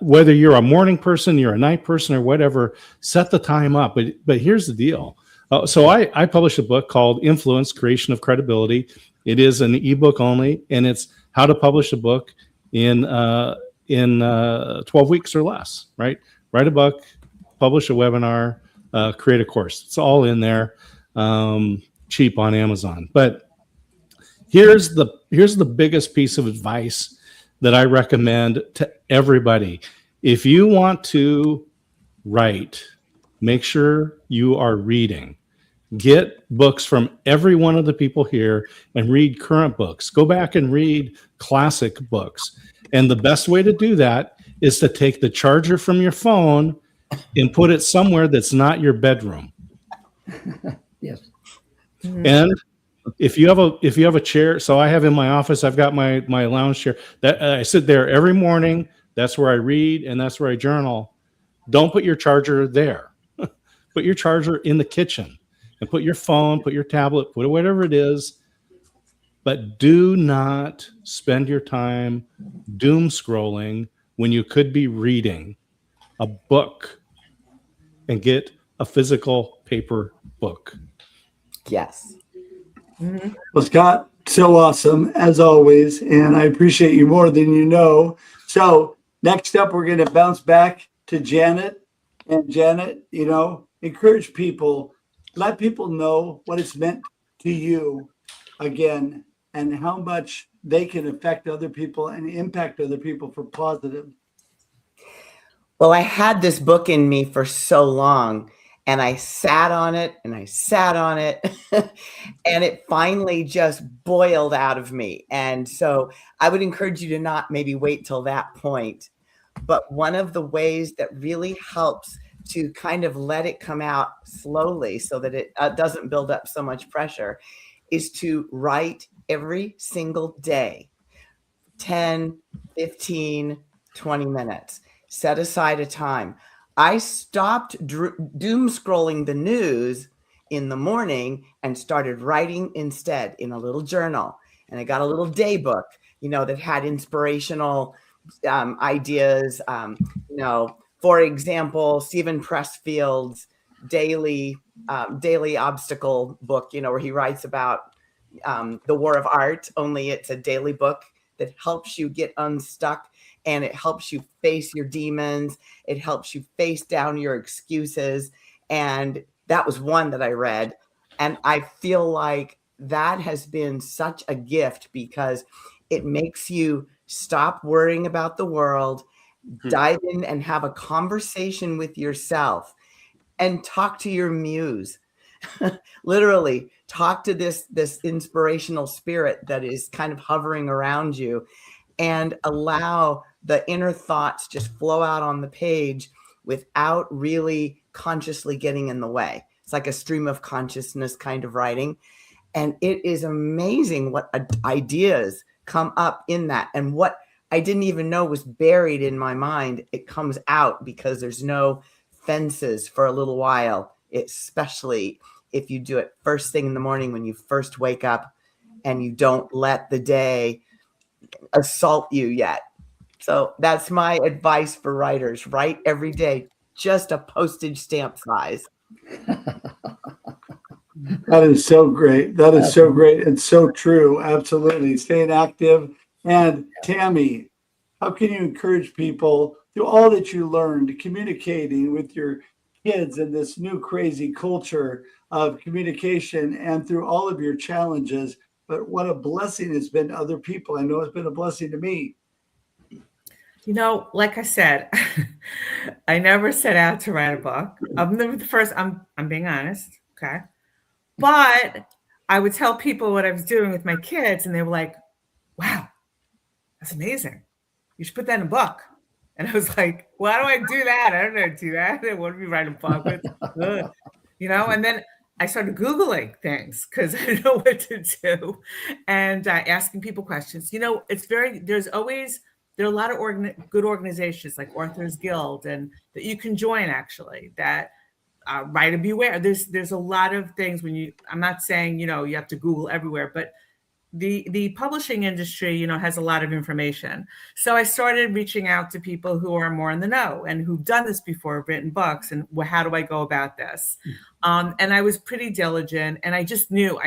whether you're a morning person, you're a night person, or whatever, set the time up. But here's the deal. So I published a book called Influence, Creation of Credibility. It is an ebook only, and it's how to publish a book in 12 weeks or less, right? Write a book, publish a webinar, create a course. It's all in there, cheap on Amazon. But here's the biggest piece of advice that I recommend to everybody. If you want to write, make sure you are reading. Get books from every one of the people here and read current books. Go back and read classic books. And the best way to do that is to take the charger from your phone and put it somewhere that's not your bedroom. Yes. And if you have a chair, so I have in my office, I've got my lounge chair that I sit there every morning. That's where I read and that's where I journal. Don't put your charger there. Put your charger in the kitchen, and put your phone, put your tablet, put whatever it is. But do not spend your time doom scrolling when you could be reading a book, and get a physical paper book. Yes. Mm-hmm. Well, Scott, so awesome as always, and I appreciate you more than you know. So next up, we're going to bounce back to Janet. And Janet, encourage people, let people know what it's meant to you again, and how much they can affect other people and impact other people for positive. Well, I had this book in me for so long, and I sat on it and I sat on it, and it finally just boiled out of me. And so I would encourage you to not maybe wait till that point. But one of the ways that really helps to kind of let it come out slowly so that it doesn't build up so much pressure is to write every single day, 10, 15, 20 minutes. Set aside a time. I stopped doom scrolling the news in the morning and started writing instead in a little journal. And I got a little day book, that had inspirational ideas. For example, Stephen Pressfield's daily obstacle book, where he writes about the war of art, only it's a daily book that helps you get unstuck, and it helps you face your demons. It helps you face down your excuses. And that was one that I read. And I feel like that has been such a gift because it makes you stop worrying about the world, dive in and have a conversation with yourself and talk to your muse. Literally talk to this inspirational spirit that is kind of hovering around you, and allow the inner thoughts just flow out on the page without really consciously getting in the way. It's like a stream of consciousness kind of writing. And it is amazing what ideas come up in that. And what I didn't even know was buried in my mind, it comes out because there's no fences for a little while, especially if you do it first thing in the morning when you first wake up and you don't let the day assault you yet. So that's my advice for writers. Write every day, just a postage stamp size. That is so great. That is so great and so true. Absolutely. Staying active. And Tammy, how can you encourage people through all that you learned communicating with your kids in this new crazy culture of communication and through all of your challenges? But what a blessing it's been to other people. I know it's been a blessing to me. Like I said, I never set out to write a book. I'm the first, I'm being honest. Okay. But I would tell people what I was doing with my kids, and they were like, wow, that's amazing. You should put that in a book. And I was like, well, how do I do that? I don't know how to do that. I want to be writing a book. And then I started Googling things because I didn't know what to do, and asking people questions. There are a lot of good organizations like Authors Guild and that you can join, actually, that writer beware. There's a lot of things I'm not saying, you have to Google everywhere, but the publishing industry, has a lot of information. So I started reaching out to people who are more in the know and who've done this before, written books, and how do I go about this? And I was pretty diligent, and I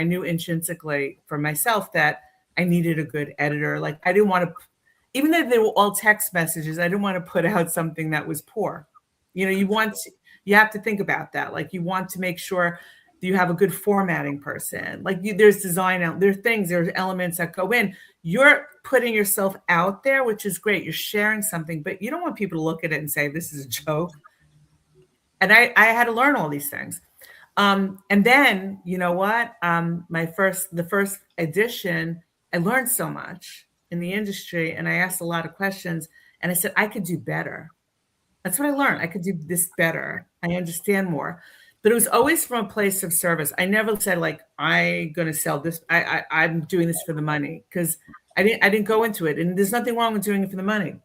knew intrinsically for myself that I needed a good editor. Like, I didn't want to, even though they were all text messages, I didn't want to put out something that was poor. You have to think about that. Like, you want to make sure you have a good formatting person. Like, there's design, there's elements that go in. You're putting yourself out there, which is great. You're sharing something, but you don't want people to look at it and say, this is a joke. And I had to learn all these things. And then, you know what? The first edition, I learned so much in the industry, and I asked a lot of questions, and I said, I could do better. That's what I learned. I could do this better. I understand more. But it was always from a place of service. I never said, like, I'm going to sell this. I'm doing this for the money, because I didn't go into it. And there's nothing wrong with doing it for the money.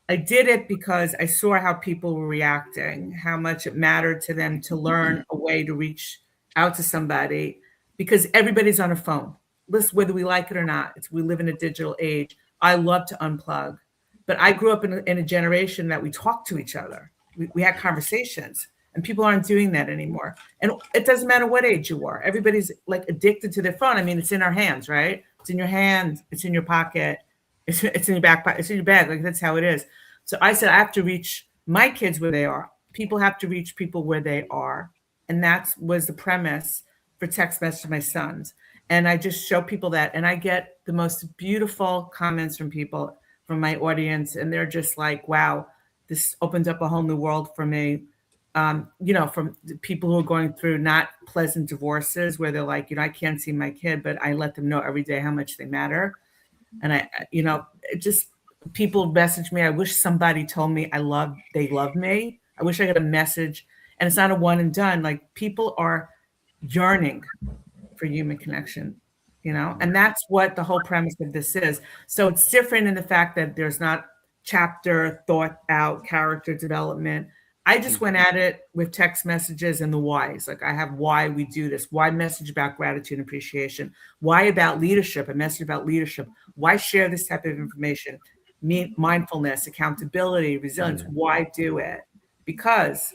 I did it because I saw how people were reacting, how much it mattered to them to learn a way to reach out to somebody, because everybody's on a phone. Listen, whether we like it or not, we live in a digital age. I love to unplug. But I grew up in a generation that we talked to each other. We had conversations. And people aren't doing that anymore. And it doesn't matter what age you are. Everybody's like addicted to their phone. I mean, it's in our hands, right? It's in your hand. It's in your pocket. It's in your back pocket. It's in your bag. Like, that's how it is. So I said, I have to reach my kids where they are. people have to reach people where they are. And that was the premise for text message to my sons. And I just show people that, and I get the most beautiful comments from people, from my audience. And they're just like, wow, this opened up a whole new world for me. From the people who are going through not pleasant divorces where they're like, I can't see my kid, but I let them know every day how much they matter. And people message me. I wish somebody told me they love me. I wish I got a message, and it's not a one and done. Like, people are yearning for human connection, and that's what the whole premise of this is. So it's different in the fact that there's not chapter thought out character development. I just went at it with text messages and the whys. Like, I have why we do this, why message about gratitude and appreciation, why about leadership, a message about leadership, why share this type of information, mindfulness, accountability, resilience, why do it? Because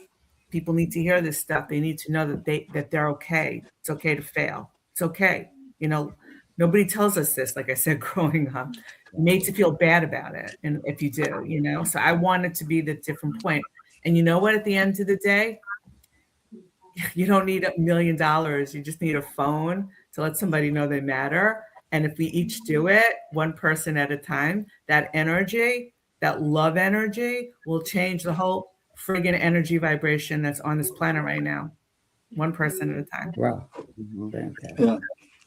people need to hear this stuff. They need to know that they're okay. It's okay to fail. It's okay. Nobody tells us this, like I said, growing up. It makes you feel bad about it. And if you do, so I wanted to be the different point. And you know what? At the end of the day, you don't need $1 million. You just need a phone to let somebody know they matter. And if we each do it, one person at a time, that energy, that love energy, will change the whole friggin' energy vibration that's on this planet right now. One person at a time. Wow. Fantastic. Yeah,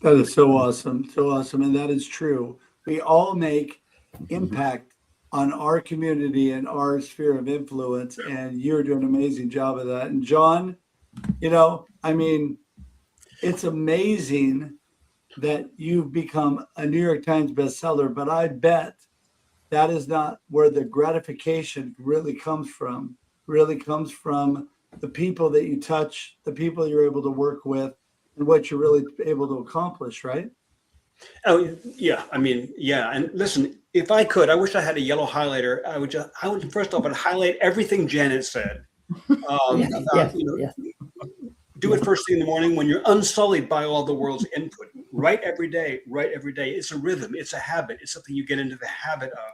that is so awesome. So awesome. And that is true. We all make impact on our community and our sphere of influence. And you're doing an amazing job of that. And John, it's amazing that you've become a New York Times bestseller, but I bet that is not where the gratification really comes from. Really comes from the people that you touch, the people you're able to work with, and what you're really able to accomplish, right? Oh, yeah. And listen, if I could, I wish I had a yellow highlighter. I would first off, I'd highlight everything Janet said. Do it first thing in the morning when you're unsullied by all the world's input. Write every day. It's a rhythm. It's a habit. It's something you get into the habit of.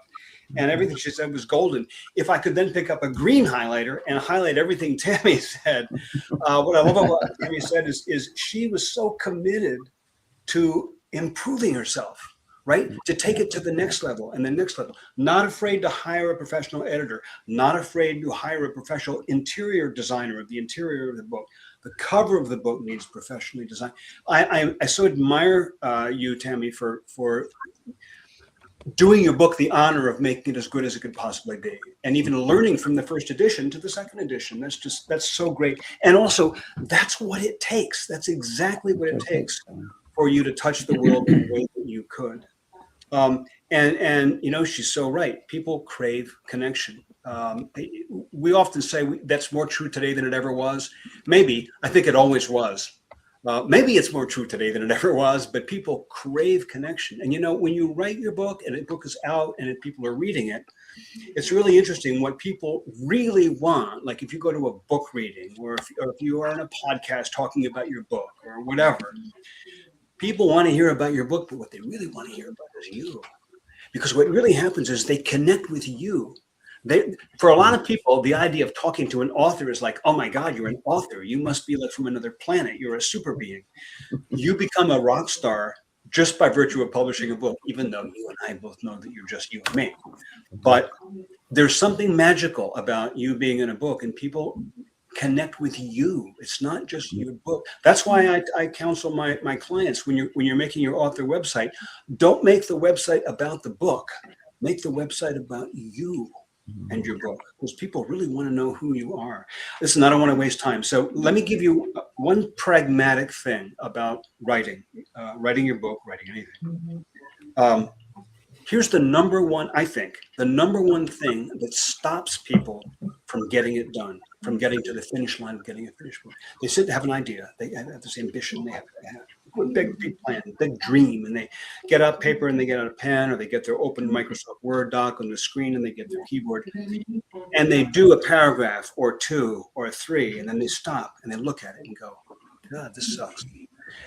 And everything she said was golden. If I could then pick up a green highlighter and highlight everything Tammy said, what I love about what Tammy said is she was so committed to improving herself, right? To take it to the next level and the next level. Not afraid to hire a professional editor, not afraid to hire a professional interior designer of the interior of the book. The cover of the book needs professionally designed. I so admire you, Tammy, for doing your book the honor of making it as good as it could possibly be, and even learning from the first edition to the second edition. That's so great. And also, that's what it takes. That's exactly what it takes for you to touch the world in the way that you could. And she's so right. People crave connection. We often say that's more true today than it ever was. Maybe. I think it always was. Maybe it's more true today than it ever was, but people crave connection. And when you write your book and a book is out and people are reading it, it's really interesting what people really want. Like if you go to a book reading or if you are on a podcast talking about your book or whatever, people want to hear about your book, but what they really want to hear about is you. Because what really happens is they connect with you. For a lot of people, the idea of talking to an author is like, oh my God, you're an author. You must be like from another planet. You're a super being. You become a rock star just by virtue of publishing a book, even though you and I both know that you're just you and me. But there's something magical about you being in a book, and people connect with you. It's not just your book. That's why I counsel my clients when you're making your author website, don't make the website about the book. Make the website about you and your book, because people really want to know who you are. Listen, I don't want to waste time. So let me give you one pragmatic thing about writing your book, writing anything. Here's the number one thing that stops people from getting it done, from getting to the finish line of getting a finished book. They sit to have an idea. They have this ambition. They have a big plan, a big dream, and they get out paper and they get out a pen, or they get their open Microsoft Word doc on the screen and they get their keyboard and they do a paragraph or two or three, and then they stop and they look at it and go, God, this sucks.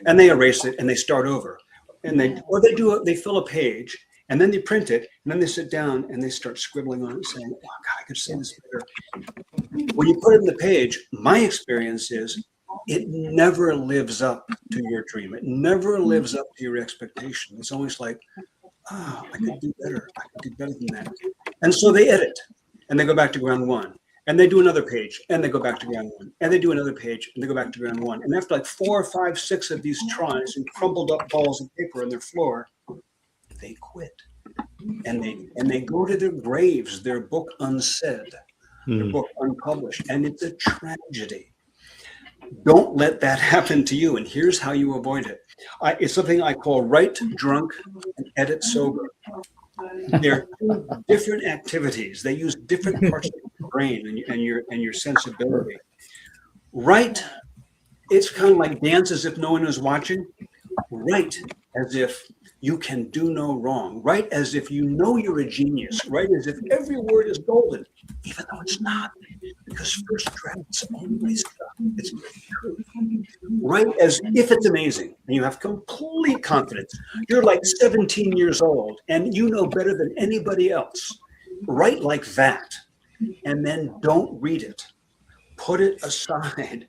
And they erase it and they start over. And they fill a page. And then they print it, and then they sit down and they start scribbling on it, saying, oh, God, I could say this better. when you put it in the page, my experience is it never lives up to your dream. It never lives up to your expectation. It's always like, oh, I could do better. I could do better than that. And so they edit and they go back to ground one. And they do another page and they go back to ground one. And they do another page and they go back to ground one. And after like 4, 5, 6 of these tries and crumpled up balls of paper on their floor, they quit. And they go to their graves, their book unsaid, their book unpublished. And it's a tragedy. Don't let that happen to you. And here's how you avoid it. It's something I call write drunk and edit sober. They're two different activities. They use different parts of your brain and your sensibility. Write, it's kind of like dance as if no one is watching. Write as if you can do no wrong. Write as if you know you're a genius. Write as if every word is golden, even though it's not, because first drafts always suck. It's true. Write as if it's amazing and you have complete confidence. You're like 17 years old and you know better than anybody else. Write like that and then don't read it. Put it aside.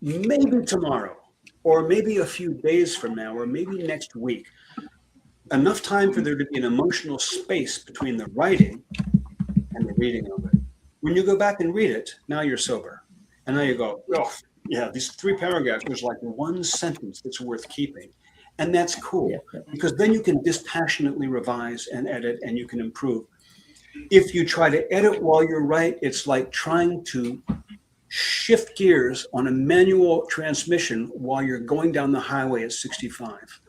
Maybe tomorrow or maybe a few days from now or maybe next week. Enough time for there to be an emotional space between the writing and the reading of it. When you go back and read it, now you're sober. And now you go, oh, yeah, these 3 paragraphs, there's like one sentence that's worth keeping. And that's cool, because then you can dispassionately revise and edit and you can improve. If you try to edit while you're right, it's like trying to shift gears on a manual transmission while you're going down the highway at 65.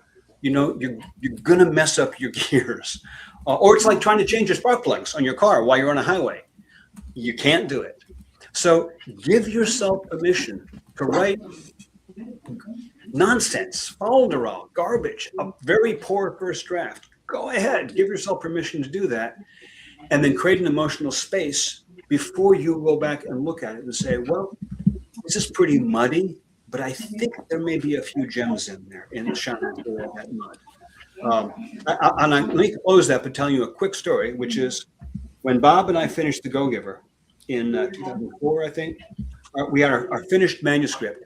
You know, you're going to mess up your gears. Or it's like trying to change your spark plugs on your car while you're on a highway. You can't do it. So give yourself permission to write nonsense, folderol, garbage, a very poor first draft. Go ahead, give yourself permission to do that. And then create an emotional space before you go back and look at it and say, well, this is pretty muddy, but I think there may be a few gems in there in the shining through that mud. Let me close that by telling you a quick story, which is when Bob and I finished The Go-Giver in 2004, I think, we had our finished manuscript.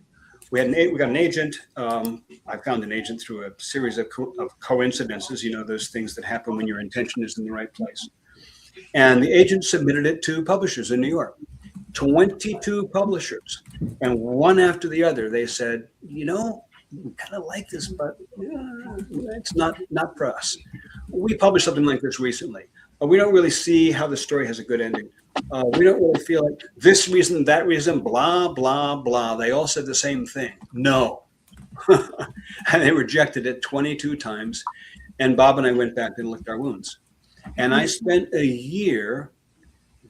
We got an agent. I found an agent through a series of coincidences, you know, those things that happen when your intention is in the right place. And the agent submitted it to publishers in New York, 22 publishers. And one after the other, they said, you know, we kind of like this, but it's not for us. We published something like this recently. We don't really see how the story has a good ending. We don't really feel like this reason, that reason, blah, blah, blah. They all said the same thing. No. And they rejected it 22 times. And Bob and I went back and licked our wounds. And I spent a year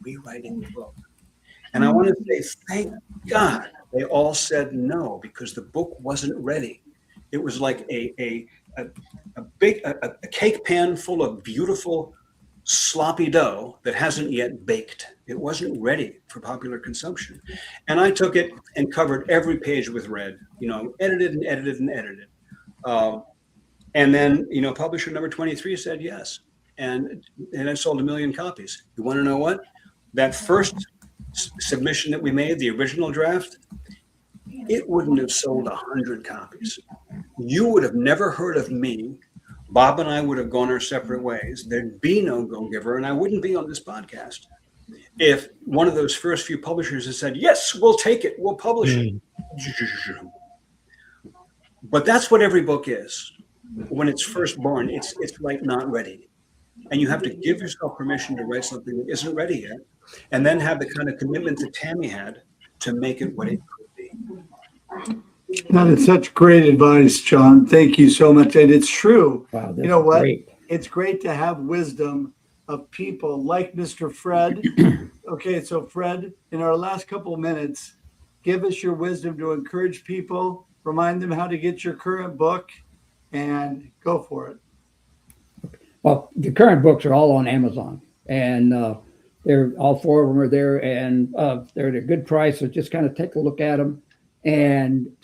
rewriting the book. And I want to say, thank God they all said no, because the book wasn't ready. It was like a cake pan full of beautiful sloppy dough that hasn't yet baked. It wasn't ready for popular consumption. And I took it and covered every page with red, you know, edited and edited and edited. And then, you know, publisher number 23 said yes. And I sold 1 million copies. You want to know what? That first submission that we made, the original draft, it wouldn't have sold 100 copies. You would have never heard of me. Bob and I would have gone our separate ways. There'd be no Go-Giver, and I wouldn't be on this podcast if one of those first few publishers had said, yes, we'll take it, we'll publish it. But that's what every book is. When it's first born, it's like not ready. And you have to give yourself permission to write something that isn't ready yet, and then have the kind of commitment that Tammy had to make it what it could be. That is such great advice, John. Thank you so much. And it's true. Wow, you know what? Great. It's great to have wisdom of people like Mr. Fred. Okay, so Fred, in our last couple of minutes, give us your wisdom to encourage people, remind them how to get your current book, and go for it. Well, the current books are all on Amazon, and they're all 4 of them are there, and they're at a good price. So just kind of take a look at them and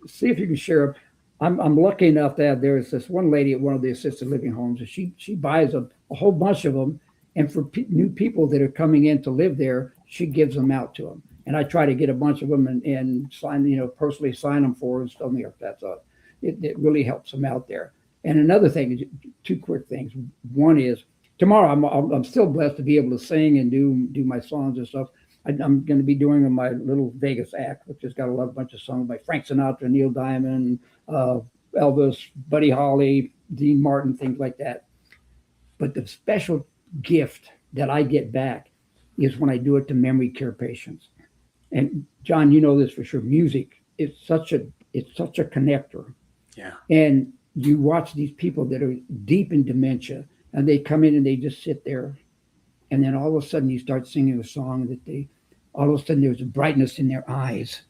see if you can share them. I'm lucky enough that there's this one lady at one of the assisted living homes, and she buys a whole bunch of them. And for new people that are coming in to live there, she gives them out to them. And I try to get a bunch of them and sign, personally sign them for her and stuff. It really helps them out there. And another thing, two quick things. One is tomorrow I'm still blessed to be able to sing and do my songs and stuff. I'm going to be doing my little Vegas act, which has got a bunch of songs by Frank Sinatra, Neil Diamond, Elvis, Buddy Holly, Dean Martin, things like that. But the special gift that I get back is when I do it to memory care patients. And John, you know this for sure. Music is such a connector. Yeah. And you watch these people that are deep in dementia, and they come in and they just sit there, and then all of a sudden you start singing a song that all of a sudden there's a brightness in their eyes,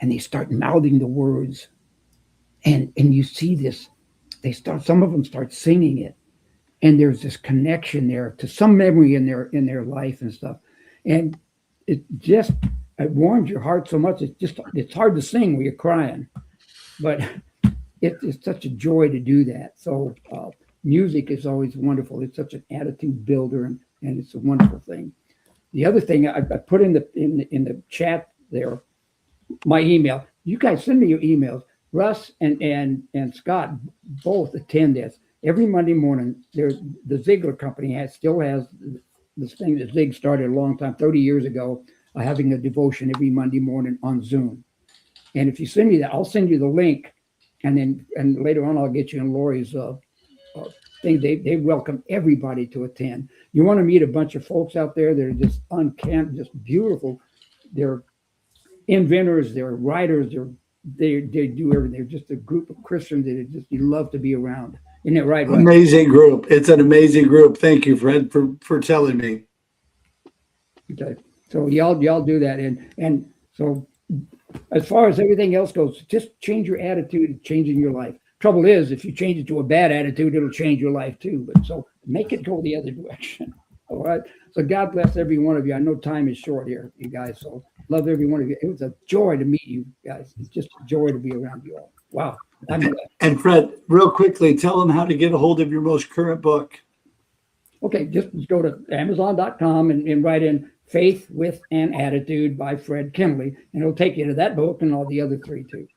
and they start mouthing the words, and you see this. Some of them start singing it, and there's this connection there to some memory in their life and stuff, and it warms your heart so much. It's hard to sing when you're crying, but it's such a joy to do that. So music is always wonderful. It's such an attitude builder, and it's a wonderful thing. The other thing I put in the chat there, my email. You guys send me your emails. Russ and Scott both attend this every Monday morning. The Ziegler Company still has this thing that Zig started a long time, 30 years ago, having a devotion every Monday morning on Zoom. And if you send me that, I'll send you the link, and later on I'll get you in Lori's thing. They welcome everybody to attend. You want to meet a bunch of folks out there that are just uncanny, just beautiful. They're inventors, they're writers, they do everything. They're just a group of Christians that you love to be around. Isn't that right? Amazing group. It's an amazing group. Thank you, Fred, for telling me. Okay. So y'all do that. And so as far as everything else goes, just change your attitude, changing your life. Trouble is, if you change it to a bad attitude, it'll change your life too. But so make it go the other direction. All right. So God bless every one of you. I know time is short here, you guys. So love every one of you. It was a joy to meet you guys. It's just a joy to be around you all. Wow. And Fred, real quickly, tell them how to get a hold of your most current book. Okay, just go to Amazon.com and write in Faith with an Attitude by Fred Kimley, and it'll take you to that book and all the other three too.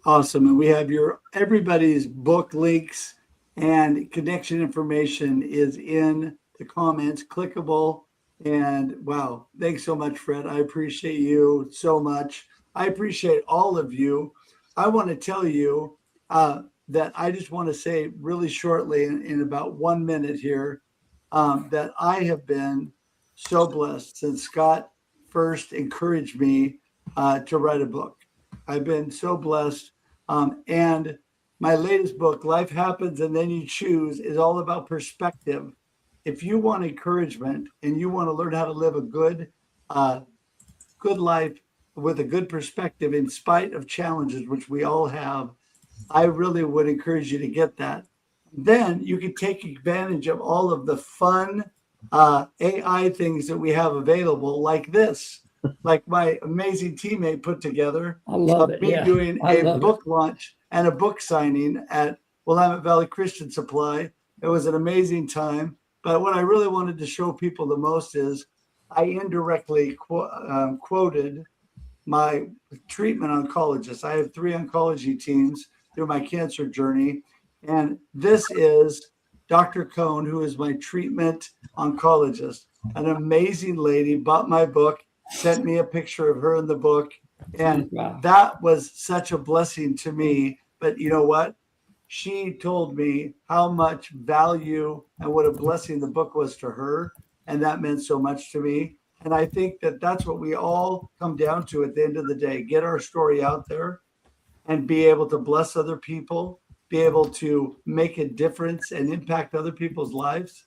Awesome. And we have everybody's book links and connection information is in the comments, clickable. And wow, thanks so much, Fred. I appreciate you so much. I appreciate all of you. I want to tell you that I just want to say really shortly in about 1 minute here that I have been so blessed since Scott first encouraged me to write a book. I've been so blessed. And my latest book, Life Happens and Then You Choose, is all about perspective. If you want encouragement and you want to learn how to live a good life with a good perspective in spite of challenges, which we all have, I really would encourage you to get that. Then you can take advantage of all of the fun AI things that we have available, like this, like my amazing teammate put together. I love it. Me doing a book launch and a book signing at Willamette Valley Christian Supply. It was an amazing time. But what I really wanted to show people the most is I indirectly quoted my treatment oncologist. I have 3 oncology teams through my cancer journey. And this is Dr. Cohn, who is my treatment oncologist, an amazing lady, bought my book, sent me a picture of her in the book. And that was such a blessing to me. But you know what? She told me how much value and what a blessing the book was to her. And that meant so much to me. And I think that that's what we all come down to at the end of the day. Get our story out there and be able to bless other people, be able to make a difference and impact other people's lives.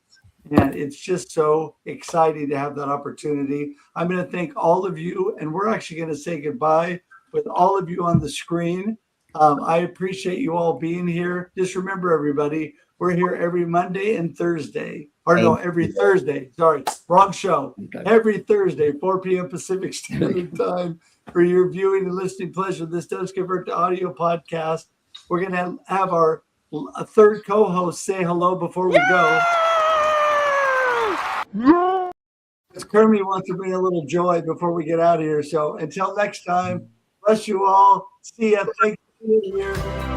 And it's just so exciting to have that opportunity. I'm going to thank all of you. And we're actually going to say goodbye with all of you on the screen. I appreciate you all being here. Just remember, everybody, we're here every Monday and Thursday. Or no, every Thursday. Sorry, wrong show. Okay. Every Thursday, 4 p.m. Pacific Standard Time for your viewing and listening pleasure. This does convert to audio podcast. We're going to have our third co-host say hello before we go. Kermie wants to bring a little joy before we get out of here. So until next time, bless you all. See ya. Thanks for being here.